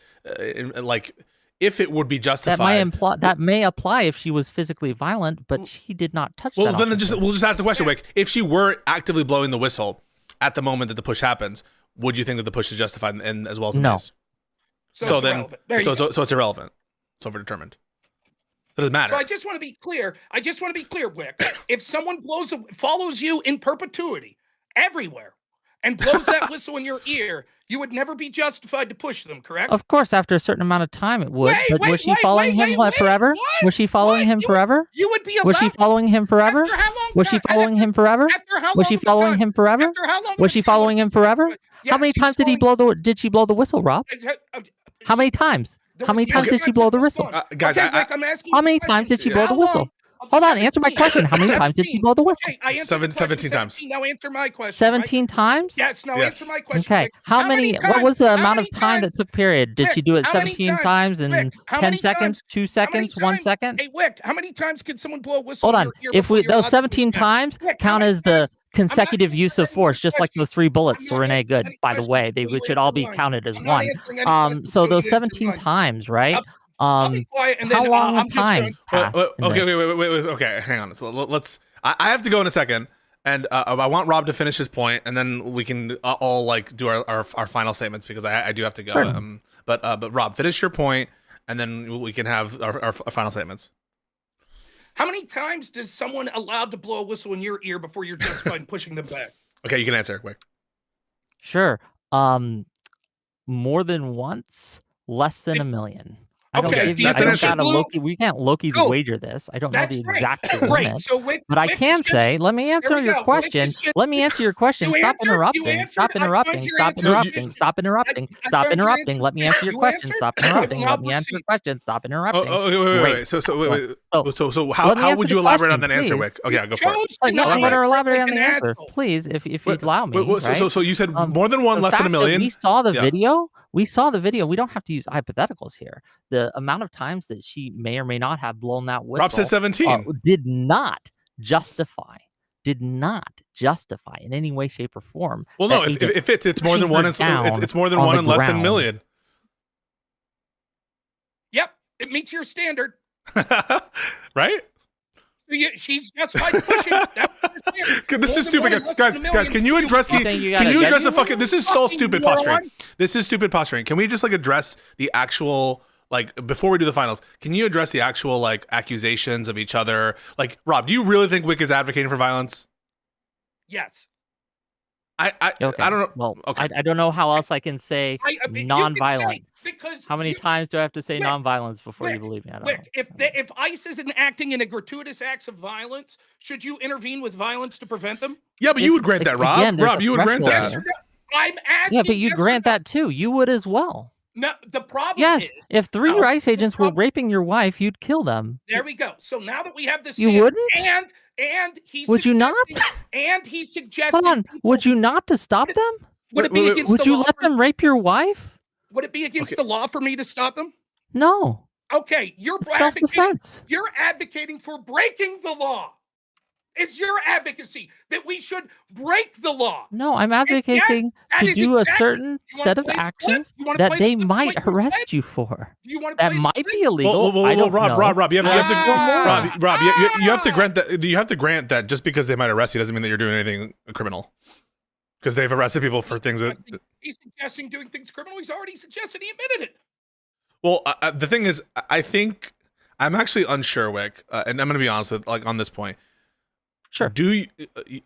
like if it would be justified. That may apply if she was physically violent, but she did not touch Well, that then officer. we'll just ask the question, Wick. If she were actively blowing the whistle at the moment that the push happens, would you think that the push is justified and as well as the No. mace? So it's irrelevant. There you go. So it's irrelevant. It's overdetermined. It doesn't matter. So I just want to be clear. Wick. If someone follows you in perpetuity everywhere and blows that whistle in your ear, you would never be justified to push them, correct? Of course, after a certain amount of time, it would. But was she following him forever? What? Was she following him forever? You would be allowed. Was she following him forever? After how long? Was she following him forever? After how long? Was she following him forever? After how long? Was she following him forever? How many times did she blow the whistle, Rob? How many times? How many times did she blow the whistle? Guys, Rick, I'm asking. How many times did she blow the whistle? Hold on, answer my question. How many times did she blow the whistle? Okay, I answered 17 times. Now answer my question. 17 times? Yes. Now Yes. answer my question. Okay. Rick. How many? What was the amount of time that took period? Did Rick, she do it how many 17 times in Rick, how 10 many seconds, times? 2 How many seconds, 1 times? second? Hey, Wick, how many times could someone blow a whistle? Hold in on. your ear If before you're those allowed to 17 do that? times Rick, how count many as the times? consecutive use of force, just like those 3 bullets I'm to not Renee answering Good, any by the questions way, until they you should all answer be mine. counted as I'm not one. answering any questions So until those you answer 17 mine. times, right? I'll be quiet and then How long I'm of just going. time passed? in Okay, this? wait. Okay, hang on. So let's. I have to go in a second, and I want Rob to finish his point, and then we can all like do our final statements because I do have to go. Sure. But Rob, finish your point, and then we can have our final statements. How many times does someone allowed to blow a whistle in your ear before you're justified in pushing them back? Okay, you can answer. Quick. Sure. More than once, less than a million. I don't Okay, give do you. you I don't think got a Blue? Loki. We can't Loki's Go. wager this. I don't know That's the great. exact Great. limit. So Whick, But I Whick can is just, say, let me there answer we your go. Whick question. is just, Let me answer your question. you Stop answered. You interrupting. answered. Stop I find interrupting. your Stop answer. interrupting. Stop interrupting. I Stop found your interrupting. answer. Let me answer your You question. answered? Stop I will interrupting. now Let me answer your proceed. question. Stop Oh, interrupting. wait. Great. So Excellent. how let me would answer you the elaborate on question, that answer, please. Wick? Okay, You go for it. chose to Yeah, not I'm going to elaborate like on the an answer, asshole. please, if you'd Wait, allow me. Right? so you said more than one, The less than a fact that million. we saw the Yeah. video. We saw the video. We don't have to use hypotheticals here. The amount of times that she may or may not have blown that whistle Rob said 17. did not justify in any way, shape, or form. Well, no, if it's more than one, it's more than one and less than a million. Yep, it meets your standard. Right? She's justified pushing. This is stupid, guys. Can you address the fucking? This is so stupid posturing. This is stupid posturing. Can we just like address the actual before we do the finals? Can you address the actual accusations of each other? Like, Rob, do you really think Wick is advocating for violence? Yes. I don't know. Well, okay. I don't know how else I can say non-violence. Because how many times do I have to say Wick, non-violence before Wick, you believe me? I don't know. Wick, if ICE isn't acting in a gratuitous acts of violence, should you intervene with violence to prevent them? Yeah, but you would grant that, Rob. Again, Rob, you would grant that. Yes or no? I'm asking. Yeah, but you yes grant that too. You would as well. No, the problem Yes, is, if three ICE agents were raping your wife, you'd kill them. there we go. So now that we have this, you wouldn't. And he's would you not? And he's suggesting. Hold on. Would you not to stop them? Would it be against would the you law let them rape your wife? Would it be against the law for me to stop them? No. Okay, you're self-defense. You're advocating for breaking the law. It's your advocacy that we should break the law. No, I'm advocating to do a certain set of actions that they might arrest you for. That might be illegal. Rob, you have to grant that. You have to grant that just because they might arrest you doesn't mean that you're doing anything criminal. Because they've arrested people for things that he's suggesting doing things criminal. He's already suggested. He admitted it. Well, the thing is, I think I'm actually unsure, Wick, and I'm going to be honest with, on this point. Sure.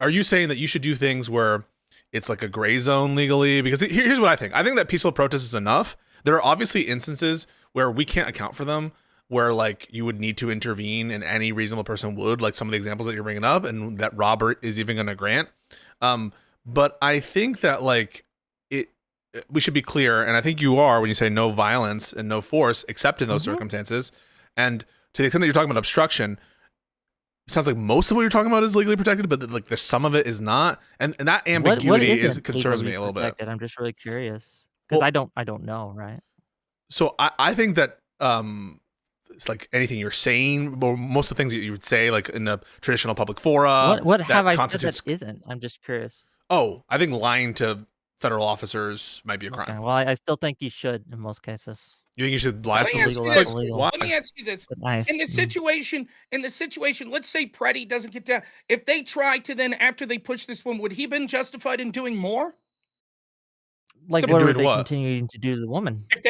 Are you saying that you should do things where it's like a gray zone legally? Because here's what I think. I think that peaceful protest is enough. There are obviously instances where we can't account for them, where you would need to intervene and any reasonable person would, like some of the examples that you're bringing up and that Robert is even going to grant. But I think that we should be clear, and I think you are when you say no violence and no force except in those circumstances. And to the extent that you're talking about obstruction, it sounds like most of what you're talking about is legally protected, but there's some of it is not, and that ambiguity concerns me a little bit. I'm just really curious because I don't know, right? So I think that it's like anything you're saying, or most of the things that you would say in a traditional public fora. What have I said that isn't? I'm just curious. Oh, I think lying to federal officers might be a crime. Okay, well, I still think you should in most cases. You think you should lie? Let me ask you this. Nice. In the situation, let's say Pretti doesn't get down. If they try to then, after they push this one, would he been justified in doing more? What were they continuing to do to the woman? If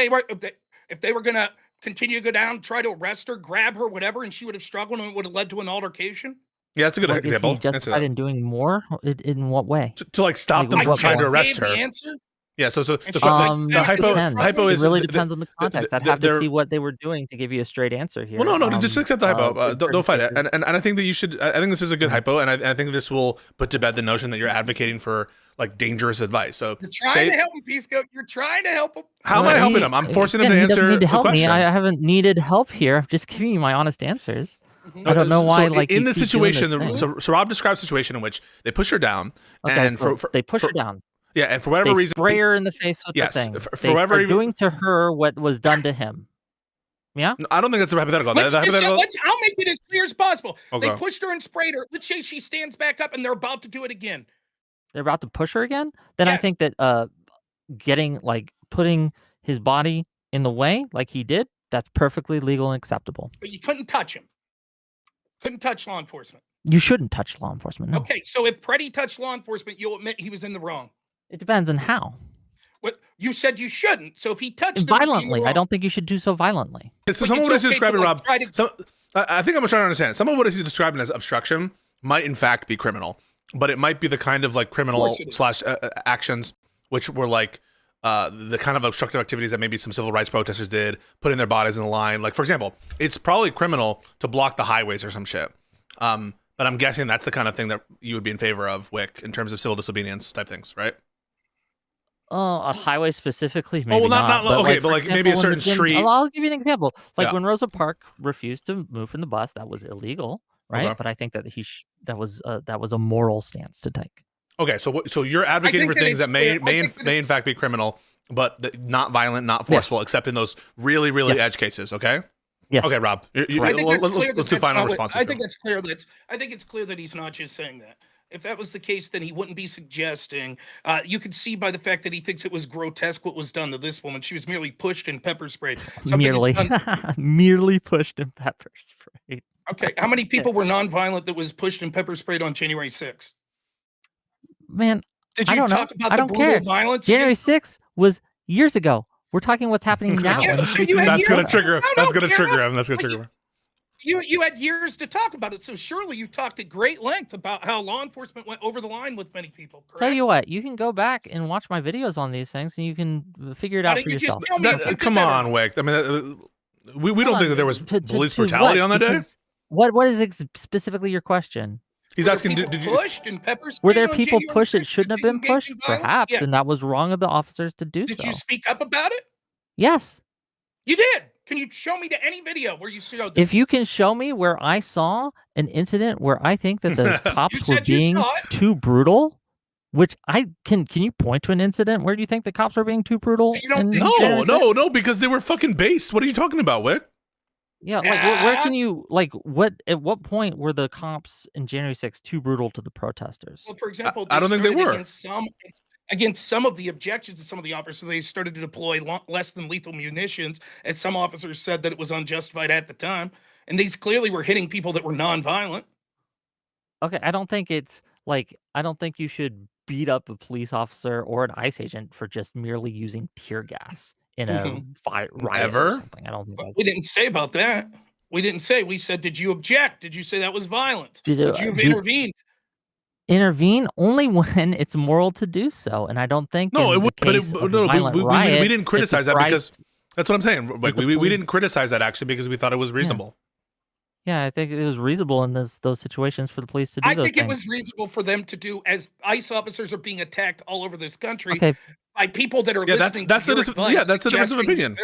they were going to continue to go down, try to arrest her, grab her, whatever, and she would have struggled and it would have led to an altercation? Yeah, that's a good example. Is he justified in doing more? In what way? To stop them from trying to arrest her. Yeah, so the hypo is... It really depends on the context. I'd have to see what they were doing to give you a straight answer here. Well, no, just accept the hypo. Don't fight it. And I think that you should... I think this is a good hypo, and I think this will put to bed the notion that you're advocating for dangerous advice. So you're trying to help him, Pisco. You're trying to help him. How am I helping him? I'm forcing him to answer need to help the question. Me. I haven't needed help here. I'm just giving you my honest answers. I don't know why. In the situation, so Rob describes a situation in which they push her down, and they push her down. Yeah, and for whatever reason, spray her in the face with the thing. For whatever reason, doing to her what was done to him. Yeah, I don't think that's a hypothetical. I'll make it as clear as possible. Okay. They pushed her and sprayed her. Let's say she stands back up, and they're about to do it again. They're about to push her again. Then I think that putting his body in the way, like he did, that's perfectly legal and acceptable. But you couldn't touch him. Couldn't touch law enforcement. You shouldn't touch law enforcement. No. Okay, so if Pretti touched law enforcement, you'll admit he was in the wrong. It depends on how. What you said you shouldn't. So if he touched violently, I don't think you should do so violently. So some of what he's describing, Rob. I think I'm trying to understand. Some of what he's describing as obstruction might in fact be criminal, but it might be the kind of criminal / actions which were the kind of obstructive activities that maybe some civil rights protesters did, putting their bodies in the line. Like, for example, it's probably criminal to block the highways or some shit. But I'm guessing that's the kind of thing that you would be in favor of, Wick, in terms of civil disobedience type things, right? A highway specifically, Oh, maybe well, not but okay, like, but for like maybe a example, when certain street. I'll give you an example. Like Yeah. when Rosa Parks refused to move from the bus, that was illegal, right? Okay. But I think that that was a moral stance to take. Okay, so you're advocating for things that may in fact be criminal, but not violent, not forceful, except in those really edge cases. Okay. Yes. Okay, Rob. I think Let's do final responses. I think it's clear that he's not just saying that. If that was the case, then he wouldn't be suggesting. You could see by the fact that he thinks it was grotesque what was done to this woman. She was merely pushed and pepper sprayed. Merely pushed and pepper sprayed. Okay, how many people were nonviolent that was pushed and pepper sprayed on January 6th? Man, did you talk about the brutal violence? January 6th was years ago. We're talking what's happening now. That's going to trigger him. That's going to trigger him. You had years to talk about it, so surely you talked at great length about how law enforcement went over the line with many people, correct? Tell you what, you can go back and watch my videos on these things, and you can figure it out for yourself. Come on, Wick. I mean, we don't think that there was police brutality on that day? What is specifically your question? He's asking, did you pushed and pepper sprayed? Were there people pushed that shouldn't have been pushed? Perhaps, and that was wrong of the officers to do so. Did you speak up about it? Yes. You did. Can you show me to any video where you showed this? If you can show me where I saw an incident where I think that the cops were being too brutal, which can you point to an incident where you think the cops were being too brutal? No, because they were fucking based. What are you talking about, Wick? Yeah, like where can you at what point were the cops in January 6th too brutal to the protesters? Well, for example, I don't think they were. Against some of the objections of some of the officers, they started to deploy less than lethal munitions, and some officers said that it was unjustified at the time. And these clearly were hitting people that were nonviolent. Okay, I don't think you should beat up a police officer or an ICE agent for just merely using tear gas in a riot or something. I don't think we didn't say about that. We didn't say. We said, did you object? Did you say that was violent? Did you intervene? Intervene only when it's moral to do so, and I don't think we didn't criticize that because that's what I'm saying. Like we didn't criticize that actually because we thought it was reasonable. Yeah, I think it was reasonable in those situations for the police to do those things. I think it was reasonable for them to do, as ICE officers are being attacked all over this country by people that are listening to your advice. Yeah, that's a difference of opinion.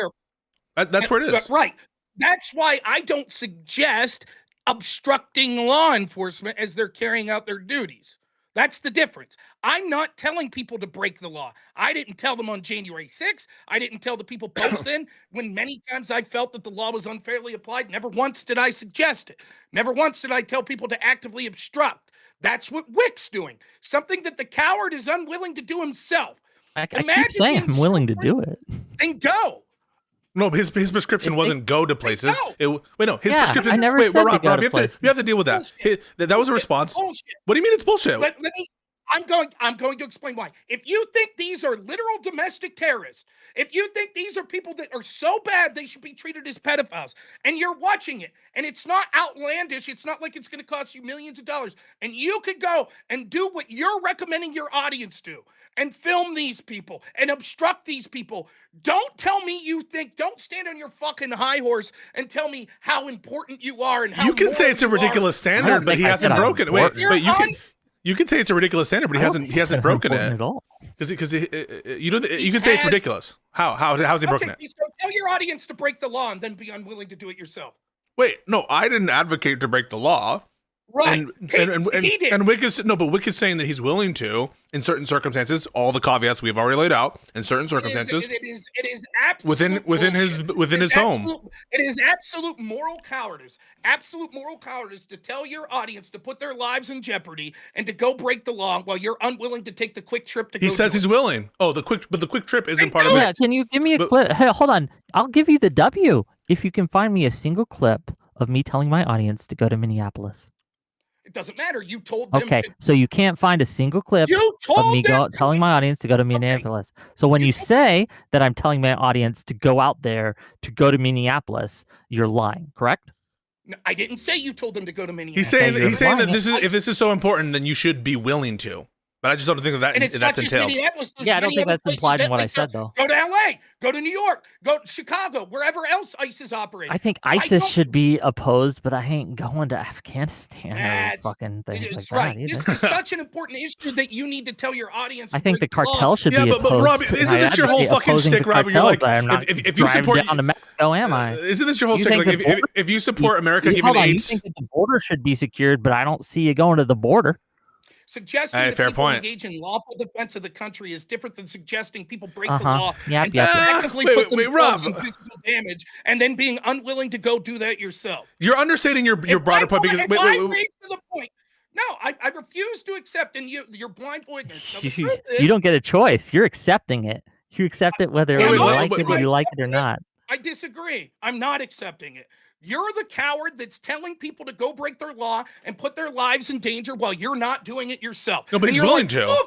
That's where it is. Right. That's why I don't suggest obstructing law enforcement as they're carrying out their duties. That's the difference. I'm not telling people to break the law. I didn't tell them on January 6th. I didn't tell the people post then when many times I felt that the law was unfairly applied. Never once did I suggest it. Never once did I tell people to actively obstruct. That's what Wick's doing. Something that the coward is unwilling to do himself. I keep saying I'm willing to do it. Then go. No, his prescription wasn't go to places. His prescription. I never said Rob, you have to deal with that. That was a response. Bullshit. What do you mean it's bullshit? I'm going to explain why. If you think these are literal domestic terrorists, if you think these are people that are so bad they should be treated as pedophiles, and you're watching it, and it's not outlandish, it's not like it's going to cost you millions of dollars, and you could go and do what you're recommending your audience do, and film these people, and obstruct these people, don't tell me don't stand on your fucking high horse and tell me how important you are and how you can say it's a ridiculous standard, but he hasn't broken it. You can say it's a ridiculous standard, but he hasn't broken it at all. Because you can say it's ridiculous. How's he broken it? So tell your audience to break the law and then be unwilling to do it yourself. Wait, no, I didn't advocate to break the law. Right. He did. And Wick is saying that he's willing to, in certain circumstances, all the caveats we've already laid out, in certain circumstances. It is absolute within his home. It is absolute moral cowardice. Absolute moral cowardice to tell your audience to put their lives in jeopardy and to go break the law while you're unwilling to take the quick trip to go. He says he's willing. Oh, the quick trip isn't part of it. Yeah, can you give me a clip? Hey, hold on. I'll give you the W if you can find me a single clip of me telling my audience to go to Minneapolis. It doesn't matter. You told them. Okay, so you can't find a single clip of me telling my audience to go to Minneapolis. So when you say that I'm telling my audience to go out there to go to Minneapolis, you're lying, correct? No, I didn't say you told them to go to Minneapolis. He's saying that if this is so important, then you should be willing to. But I just don't think that And it's not that's just entailed. Minneapolis. There's Yeah, I don't many think other that's places implied in that what I like said, though. Go to LA, go to New York, go to Chicago, wherever else ICE is operating. I think I ISIS don't- should be opposed, but I ain't going to Afghanistan or That's- fucking things like It's that right. either. This is such an important issue that you need to tell your audience. I think the break law. cartel should Yeah, be but opposed. Rob, and isn't I this your whole advocate fucking opposing shtick, the Rob? You're cartels, like, but I'm not if you driving support, down to Mexico, am I? isn't this your whole You shtick? think Like, the border- if you support America Hold giving on, you AIDS, think that the border should be secured, but I don't see you going to the border. Suggesting Hey, that fair people point. engage in lawful defense of the country is different than suggesting people break the Uh-huh. law Yep, and yep. technically Wait, put wait, themselves Rob. in physical damage and then being unwilling to go do that yourself. you're understating your broader point because if wait, I wait, raise to the point, no, I refuse to accept, and you're blindful ignorance. Now, the You, truth is, you don't get a choice. You're accepting it. You accept it whether Wait, you wait, like wait, it wait, or you wait. like it or not. I disagree. I'm not accepting it. You're the coward that's telling people to go break their law and put their lives in danger while you're not doing it yourself. No, but And he's you're willing like, to. "Oh,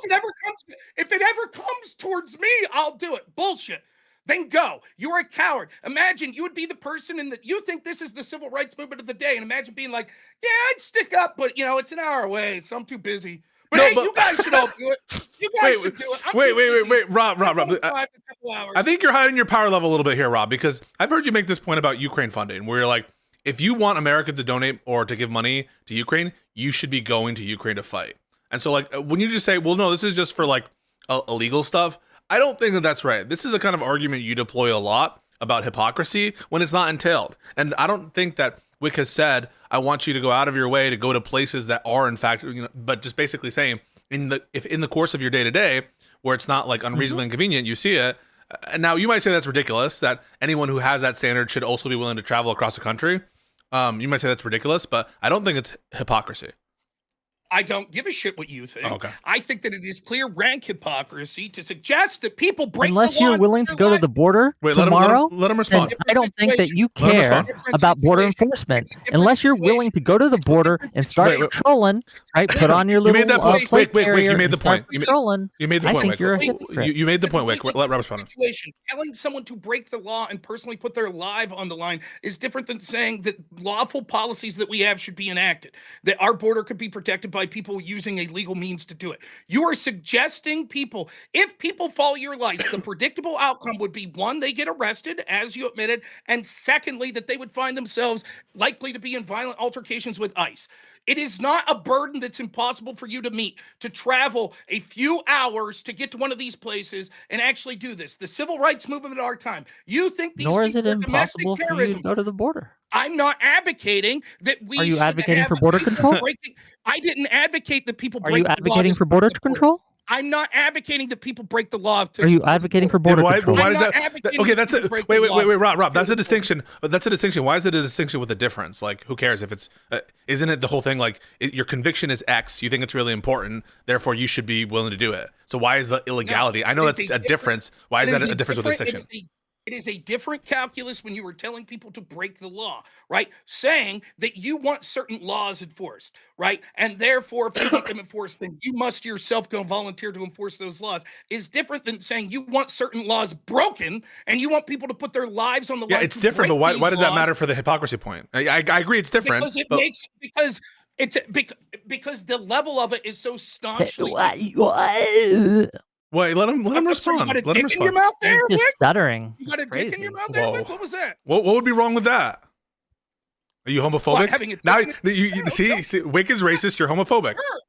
if it ever comes towards me, I'll do it." Bullshit. Then go. You're a coward. Imagine you would be the person you think this is the civil rights movement of the day, and imagine being like, "Yeah, I'd stick up, but it's an hour away, so I'm too busy." But No, hey, but- you guys should all do it. You guys should do it. I'm too busy. wait, Rob. I'm going 5 to couple hours. I think you're hiding your power level a little bit here, Rob, because I've heard you make this point about Ukraine funding, where you're like, if you want America to donate or to give money to Ukraine, you should be going to Ukraine to fight. And so, like, when you just say, well, no, this is just for like illegal stuff, I don't think that that's right. This is a kind of argument you deploy a lot about hypocrisy when it's not entailed. And I don't think that Whick has said, I want you to go out of your way to go to places that are in fact, but just basically saying if in the course of your day to day, where it's not like unreasonably inconvenient, you see it. And now you might say that's ridiculous, that anyone who has that standard should also be willing to travel across the country. You might say that's ridiculous, but I don't think it's hypocrisy. I don't give a shit what you think. Oh, okay. I think that it is clear rank hypocrisy to suggest that people break Unless the law you're in willing their to go to lives. the border Wait, tomorrow, let him then respond. I don't think that you Let him care respond. about border Situation. enforcement. It's a different Unless you're willing situation. to go to the border and start Wait, wait. patrolling, right? Put on your You little made that point. plate Wait, carrier you made and the start point. You made- patrolling. You made the I point, think Wick. you're a Wait, hypocrite. You made the It's a point, Wick. completely Let Rob different respond. situation. Telling someone to break the law and personally put their life on the line is different than saying that lawful policies that we have should be enacted, that our border could be protected by people using a legal means to do it. You are suggesting people, if people follow your lights, the predictable outcome would be one, they get arrested, as you admitted, and secondly, that they would find themselves likely to be in violent altercations with ICE. It is not a burden that's impossible for you to meet, to travel a few hours to get to one of these places and actually do this. The civil rights movement of our time. You think these Nor is it people are domestic impossible for you to terrorism. go to the border. I'm not advocating that we Are you should advocating have for border people control? breaking- I didn't advocate that people Are break you the law advocating to for border the border. control? I'm not advocating that people break the law. Are you advocating for border control? Why I'm does not that? advocating Okay, that that's people it. break Wait, the wait, law. wait, wait, Rob. That's a distinction. That's a distinction. Why is it a distinction with a difference? Like, who cares if it's? Isn't it the whole thing? Like, your conviction is X. You think it's really important. Therefore, you should be willing to do it. So why is the illegality? I know it's that's a a difference. Why is It that a difference with a different- distinction? It is a different calculus when you were telling people to break the law, right? Saying that you want certain laws enforced, right? And therefore, if you want them enforced, then you must yourself go volunteer to enforce those laws is different than saying you want certain laws broken and you want people to put their lives on the line. Yeah, it's to different. But break why these does that laws matter for the hypocrisy point? I agree, it's different. Because it but- makes because the level of it is so staunchly. Wait, let him So you respond. got a Let him dick in your respond. mouth there, He's just Wick? stuttering. You got a It's dick in crazy. your mouth there, Whoa. Wick? What was that? What would be wrong with that? Are you homophobic? What, having a dick Now in it? you Yeah, see, Wick is racist. You're homophobic. Sure.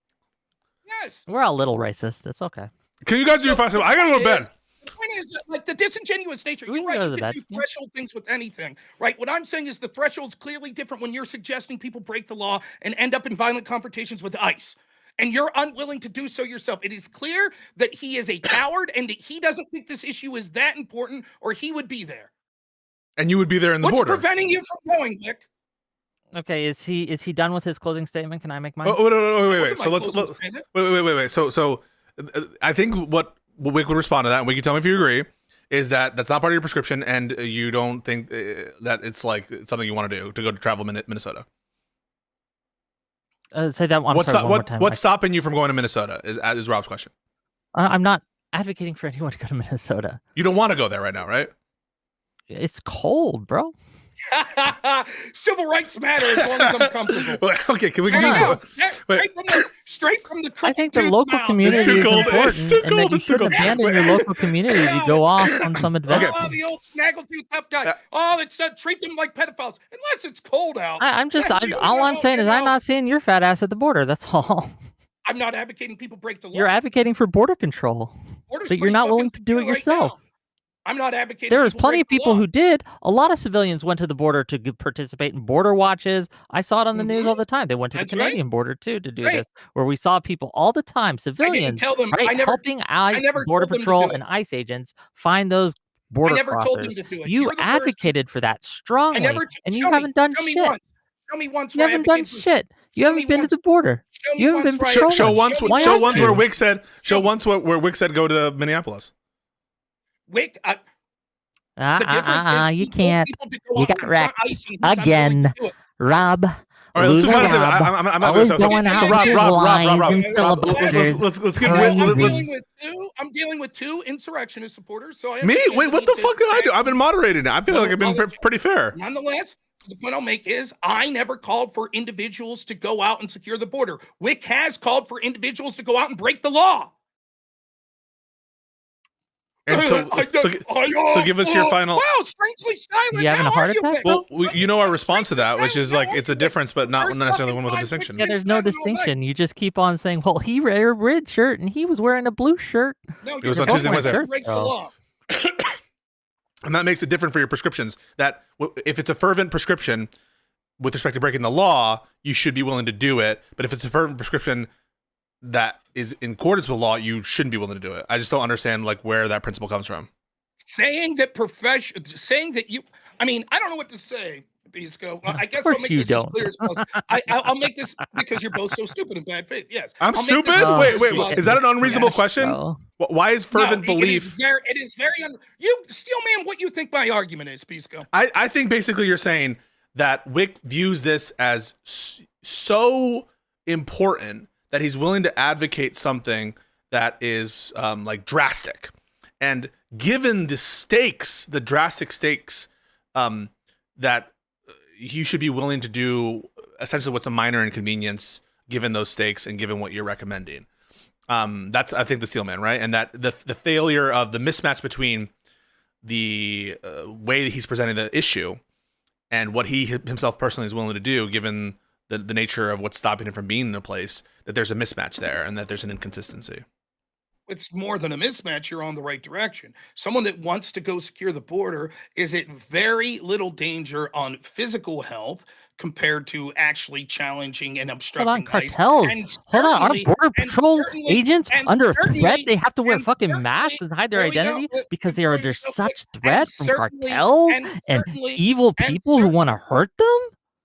Yes. We're a little racist. It's okay. Can you guys do fast? I gotta go to bed. The point is, like the disingenuous nature. We You're can right. go to You the can bed, do yeah. threshold things with anything, right? What I'm saying is the threshold's clearly different when you're suggesting people break the law and end up in violent confrontations with ICE. And you're unwilling to do so yourself. It is clear that he is a coward and that he doesn't think this issue is that important, or he would be there. And you would be there in the What's border. preventing you from going, Nick? Okay, is he done with his closing statement? Can I make mine? Oh, wait. Wasn't So my let's closing statement. wait. So I think what Wick would respond to that, and we can tell me if you agree, is that that's not part of your prescription, and you don't think that it's like something you want to do to go to travel Minnesota. Say that one more time. What's stopping you from going to Minnesota? Is Rob's question. I'm not advocating for anyone to go to Minnesota. You don't want to go there right now, right? It's cold, bro. Civil rights matter as long as I'm comfortable. Okay, can we There you go? go. Straight from the I think the crooked local mouth. community too is cold. It's important, too and that cold. you It's too shouldn't cold. abandon your local community to go off on some adventure. Oh, the old snaggletooth tough guy. Oh, it said treat them like pedophiles unless it's cold out. I'm just, Then you all I'm know, saying you is I'm know. not seeing your fat ass at the border. That's all. I'm not advocating people break the law. You're advocating for border control, Border's but you're pretty not fucking willing to do it secure right yourself. now. I'm not advocating. There was people plenty break of the people law. who did. A lot of civilians went to the border to participate in border watches. I saw it on the news all the time. They went to That's the right. Canadian border too to do Right. this, where we saw people all the time, I didn't civilians, tell them. right, I never border told them to patrol do it. and ICE agents find those I border never told them crossers. to do it. You You're the person. advocated for that I strongly, never. and you Show me. haven't done Show me shit. once. Show me once. You where I haven't done advocated for- shit. You Show me haven't been to once. the border. Show me You haven't once been where I- patrolling. Show once. Why Show aren't once you? where Whick said. Show Show- once where Whick said go to Minneapolis. Wick. The difference is You he told can't. people to go You out got and wrecked confront ICE and he's unwilling again. to do it. Rob, All right, let's do losing kind of. job. I'm not Always so going out so with Rob, your Rob, lines Rob, Rob, and Rob, filibusters. let's get Crazy. I'm dealing with two insurrectionist supporters. So I me. understand Wait, what the need fuck to did I do? say- I've been moderating it. I feel like I've been Well, pretty fair. Nonetheless, the point I'll make is I never called for individuals to go out and secure the border. Wick has called for individuals to go out and break the law. And so give us your final. Wow, strangely silent. You having now, a heart are you, attack, Wick? bro? Well, you know our response to that, which is like Strangely it's a silent, difference, but not First necessarily fucking one with a five, distinction. Yeah, there's no Silent all night. distinction. You just keep on saying, well, he wear a red shirt and he was wearing a blue shirt. No, It was you're on Tuesday and both Wednesday. break the Oh. law. And that makes it different for your prescriptions. That if it's a fervent prescription with respect to breaking the law, you should be willing to do it. But if it's a fervent prescription that is in accordance with the law, you shouldn't be willing to do it. I just don't understand like where that principle comes from. Saying that you, I mean, I don't know what to say, Pisco. I guess course I'll make you this as don't. clear as possible. I'll make this because you're both so stupid in bad faith. Yes. I'm I'll make stupid? this as Wait, clear as wait, is that an possible. unreasonable Yes. question? Bro. Why is fervent No, belief? It is very you steel man. What you think my argument is, Pisco? I think basically you're saying that Wick views this as so important that he's willing to advocate something that is like drastic. And given the stakes, the drastic stakes, that you should be willing to do essentially what's a minor inconvenience given those stakes and given what you're recommending. That's, I think, the steel man, right? And that the failure of the mismatch between the way that he's presenting the issue and what he himself personally is willing to do, given the nature of what's stopping him from being in a place, that there's a mismatch there and that there's an inconsistency. It's more than a mismatch. You're on the right direction. Someone that wants to go secure the border is at very little danger on physical health compared to actually challenging and obstructing Hold on, ICE. cartels. And Hold on, our certainly- border and patrol certainly- agents and under threat. certainly- They have to wear and fucking masks certainly- and hide their there we go. identity Let- because they are under yourself such quick. threat And from certainly- cartels and certainly- evil and people who want to hurt them.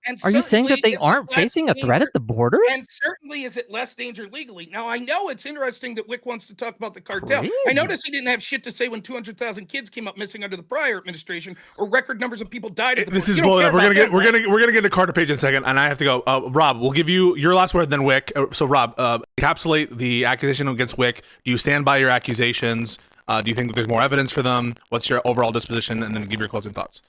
and Are you saying that certainly they is it aren't less facing a threat danger- at the border? And certainly is it less danger legally. Now, I know it's interesting that Wick wants to talk about the cartel. I Crazy. noticed he didn't have shit to say when 200,000 kids came up missing under the prior administration or record numbers of people died at the This border. is You don't blowing care up. We're about gonna get them, we're right? gonna get to Carter Page in a second, and I have to go. Rob, we'll give you your last word, then Wick. So Rob, encapsulate the accusation against Wick. Do you stand by your accusations? Do you think that there's more evidence for them? What's your overall disposition? And then give your closing thoughts.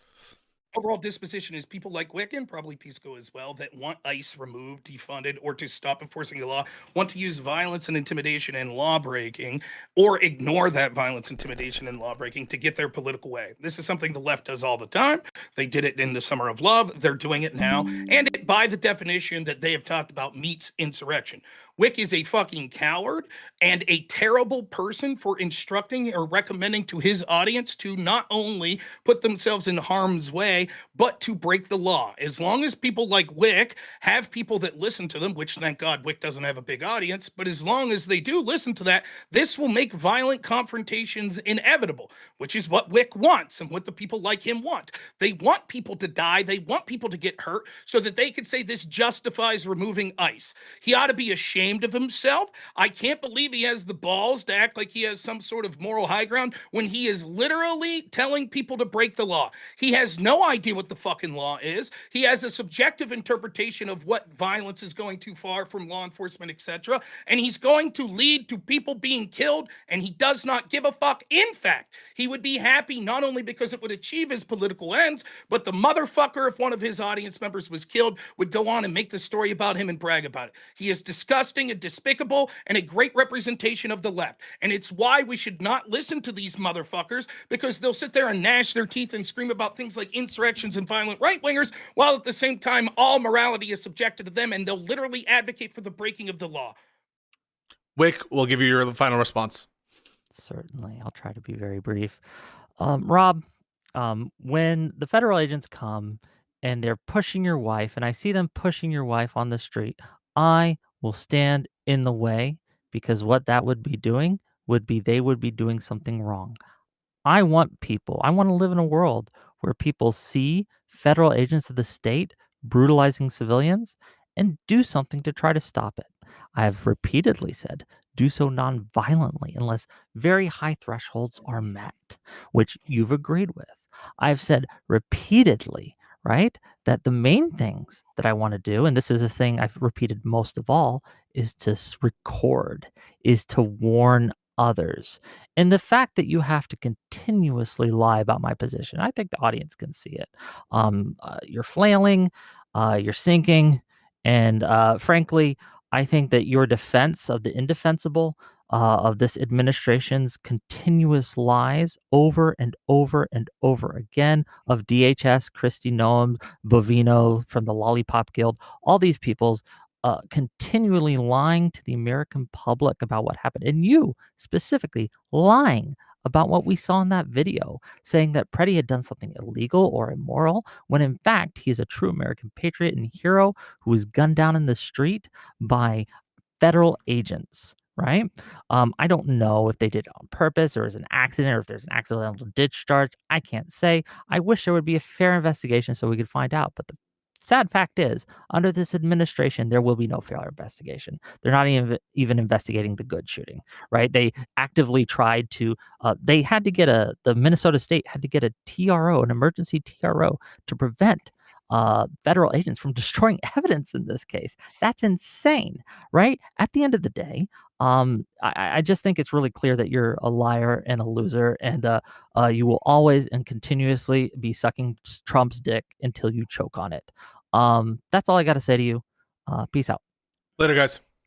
Overall disposition is people like Wick and probably Pisco as well that want ICE removed, defunded, or to stop enforcing the law, want to use violence and intimidation and law breaking, or ignore that violence, intimidation, and law breaking to get their political way. This is something the left does all the time. They did it in the Summer of Love. They're doing it now. And it, by the definition that they have talked about, meets insurrection. Wick is a fucking coward and a terrible person for instructing or recommending to his audience to not only put themselves in harm's way, but to break the law. As long as people like Wick have people that listen to them, which thank God Wick doesn't have a big audience, but as long as they do listen to that, this will make violent confrontations inevitable, which is what Wick wants and what the people like him want. They want people to die. They want people to get hurt so that they could say this justifies removing ICE. He ought to be ashamed ashamed of himself. I can't believe he has the balls to act like he has some sort of moral high ground when he is literally telling people to break the law. He has no idea what the fucking law is. He has a subjective interpretation of what violence is going too far from law enforcement, etc. And he's going to lead to people being killed, and he does not give a fuck. In fact, he would be happy not only because it would achieve his political ends, but the motherfucker, if one of his audience members was killed, would go on and make the story about him and brag about it. He is disgusting and despicable and a great representation of the left. And it's why we should not listen to these motherfuckers, because they'll sit there and gnash their teeth and scream about things like insurrections and violent right-wingers, while at the same time all morality is subjected to them, and they'll literally advocate for the breaking of the law. Whick, we'll give you your final response. Certainly. I'll try to be very brief. Rob, when the federal agents come and they're pushing your wife, and I see them pushing your wife on the street, I will stand in the way, because what that would be doing would be they would be doing something wrong. I want to live in a world where people see federal agents of the state brutalizing civilians and do something to try to stop it. I have repeatedly said, do so non-violently unless very high thresholds are met, which you've agreed with. I've said repeatedly, right, that the main things that I want to do, and this is a thing I've repeated most of all, is to record, is to warn others. And the fact that you have to continuously lie about my position, I think the audience can see it. You're flailing, you're sinking, and frankly, I think that your defense of the indefensible, of this administration's continuous lies over and over and over again, of DHS, Kristi Noem, Bovino from the Lollipop Guild, all these people's continually lying to the American public about what happened, and you specifically lying about what we saw in that video, saying that Pretti had done something illegal or immoral, when in fact he's a true American patriot and hero who was gunned down in the street by federal agents, right? I don't know if they did it on purpose or as an accident, or if there's an accidental ditch charge. I can't say. I wish there would be a fair investigation so we could find out. But the sad fact is, under this administration, there will be no fair investigation. They're not even investigating the Good shooting, right? They actively tried to, they had to get the Minnesota State had to get a TRO, an emergency TRO, to prevent federal agents from destroying evidence in this case. That's insane, right? At the end of the day, I just think it's really clear that you're a liar and a loser, and you will always and continuously be sucking Trump's dick until you choke on it. That's all I got to say to you. Peace out. Later, guys.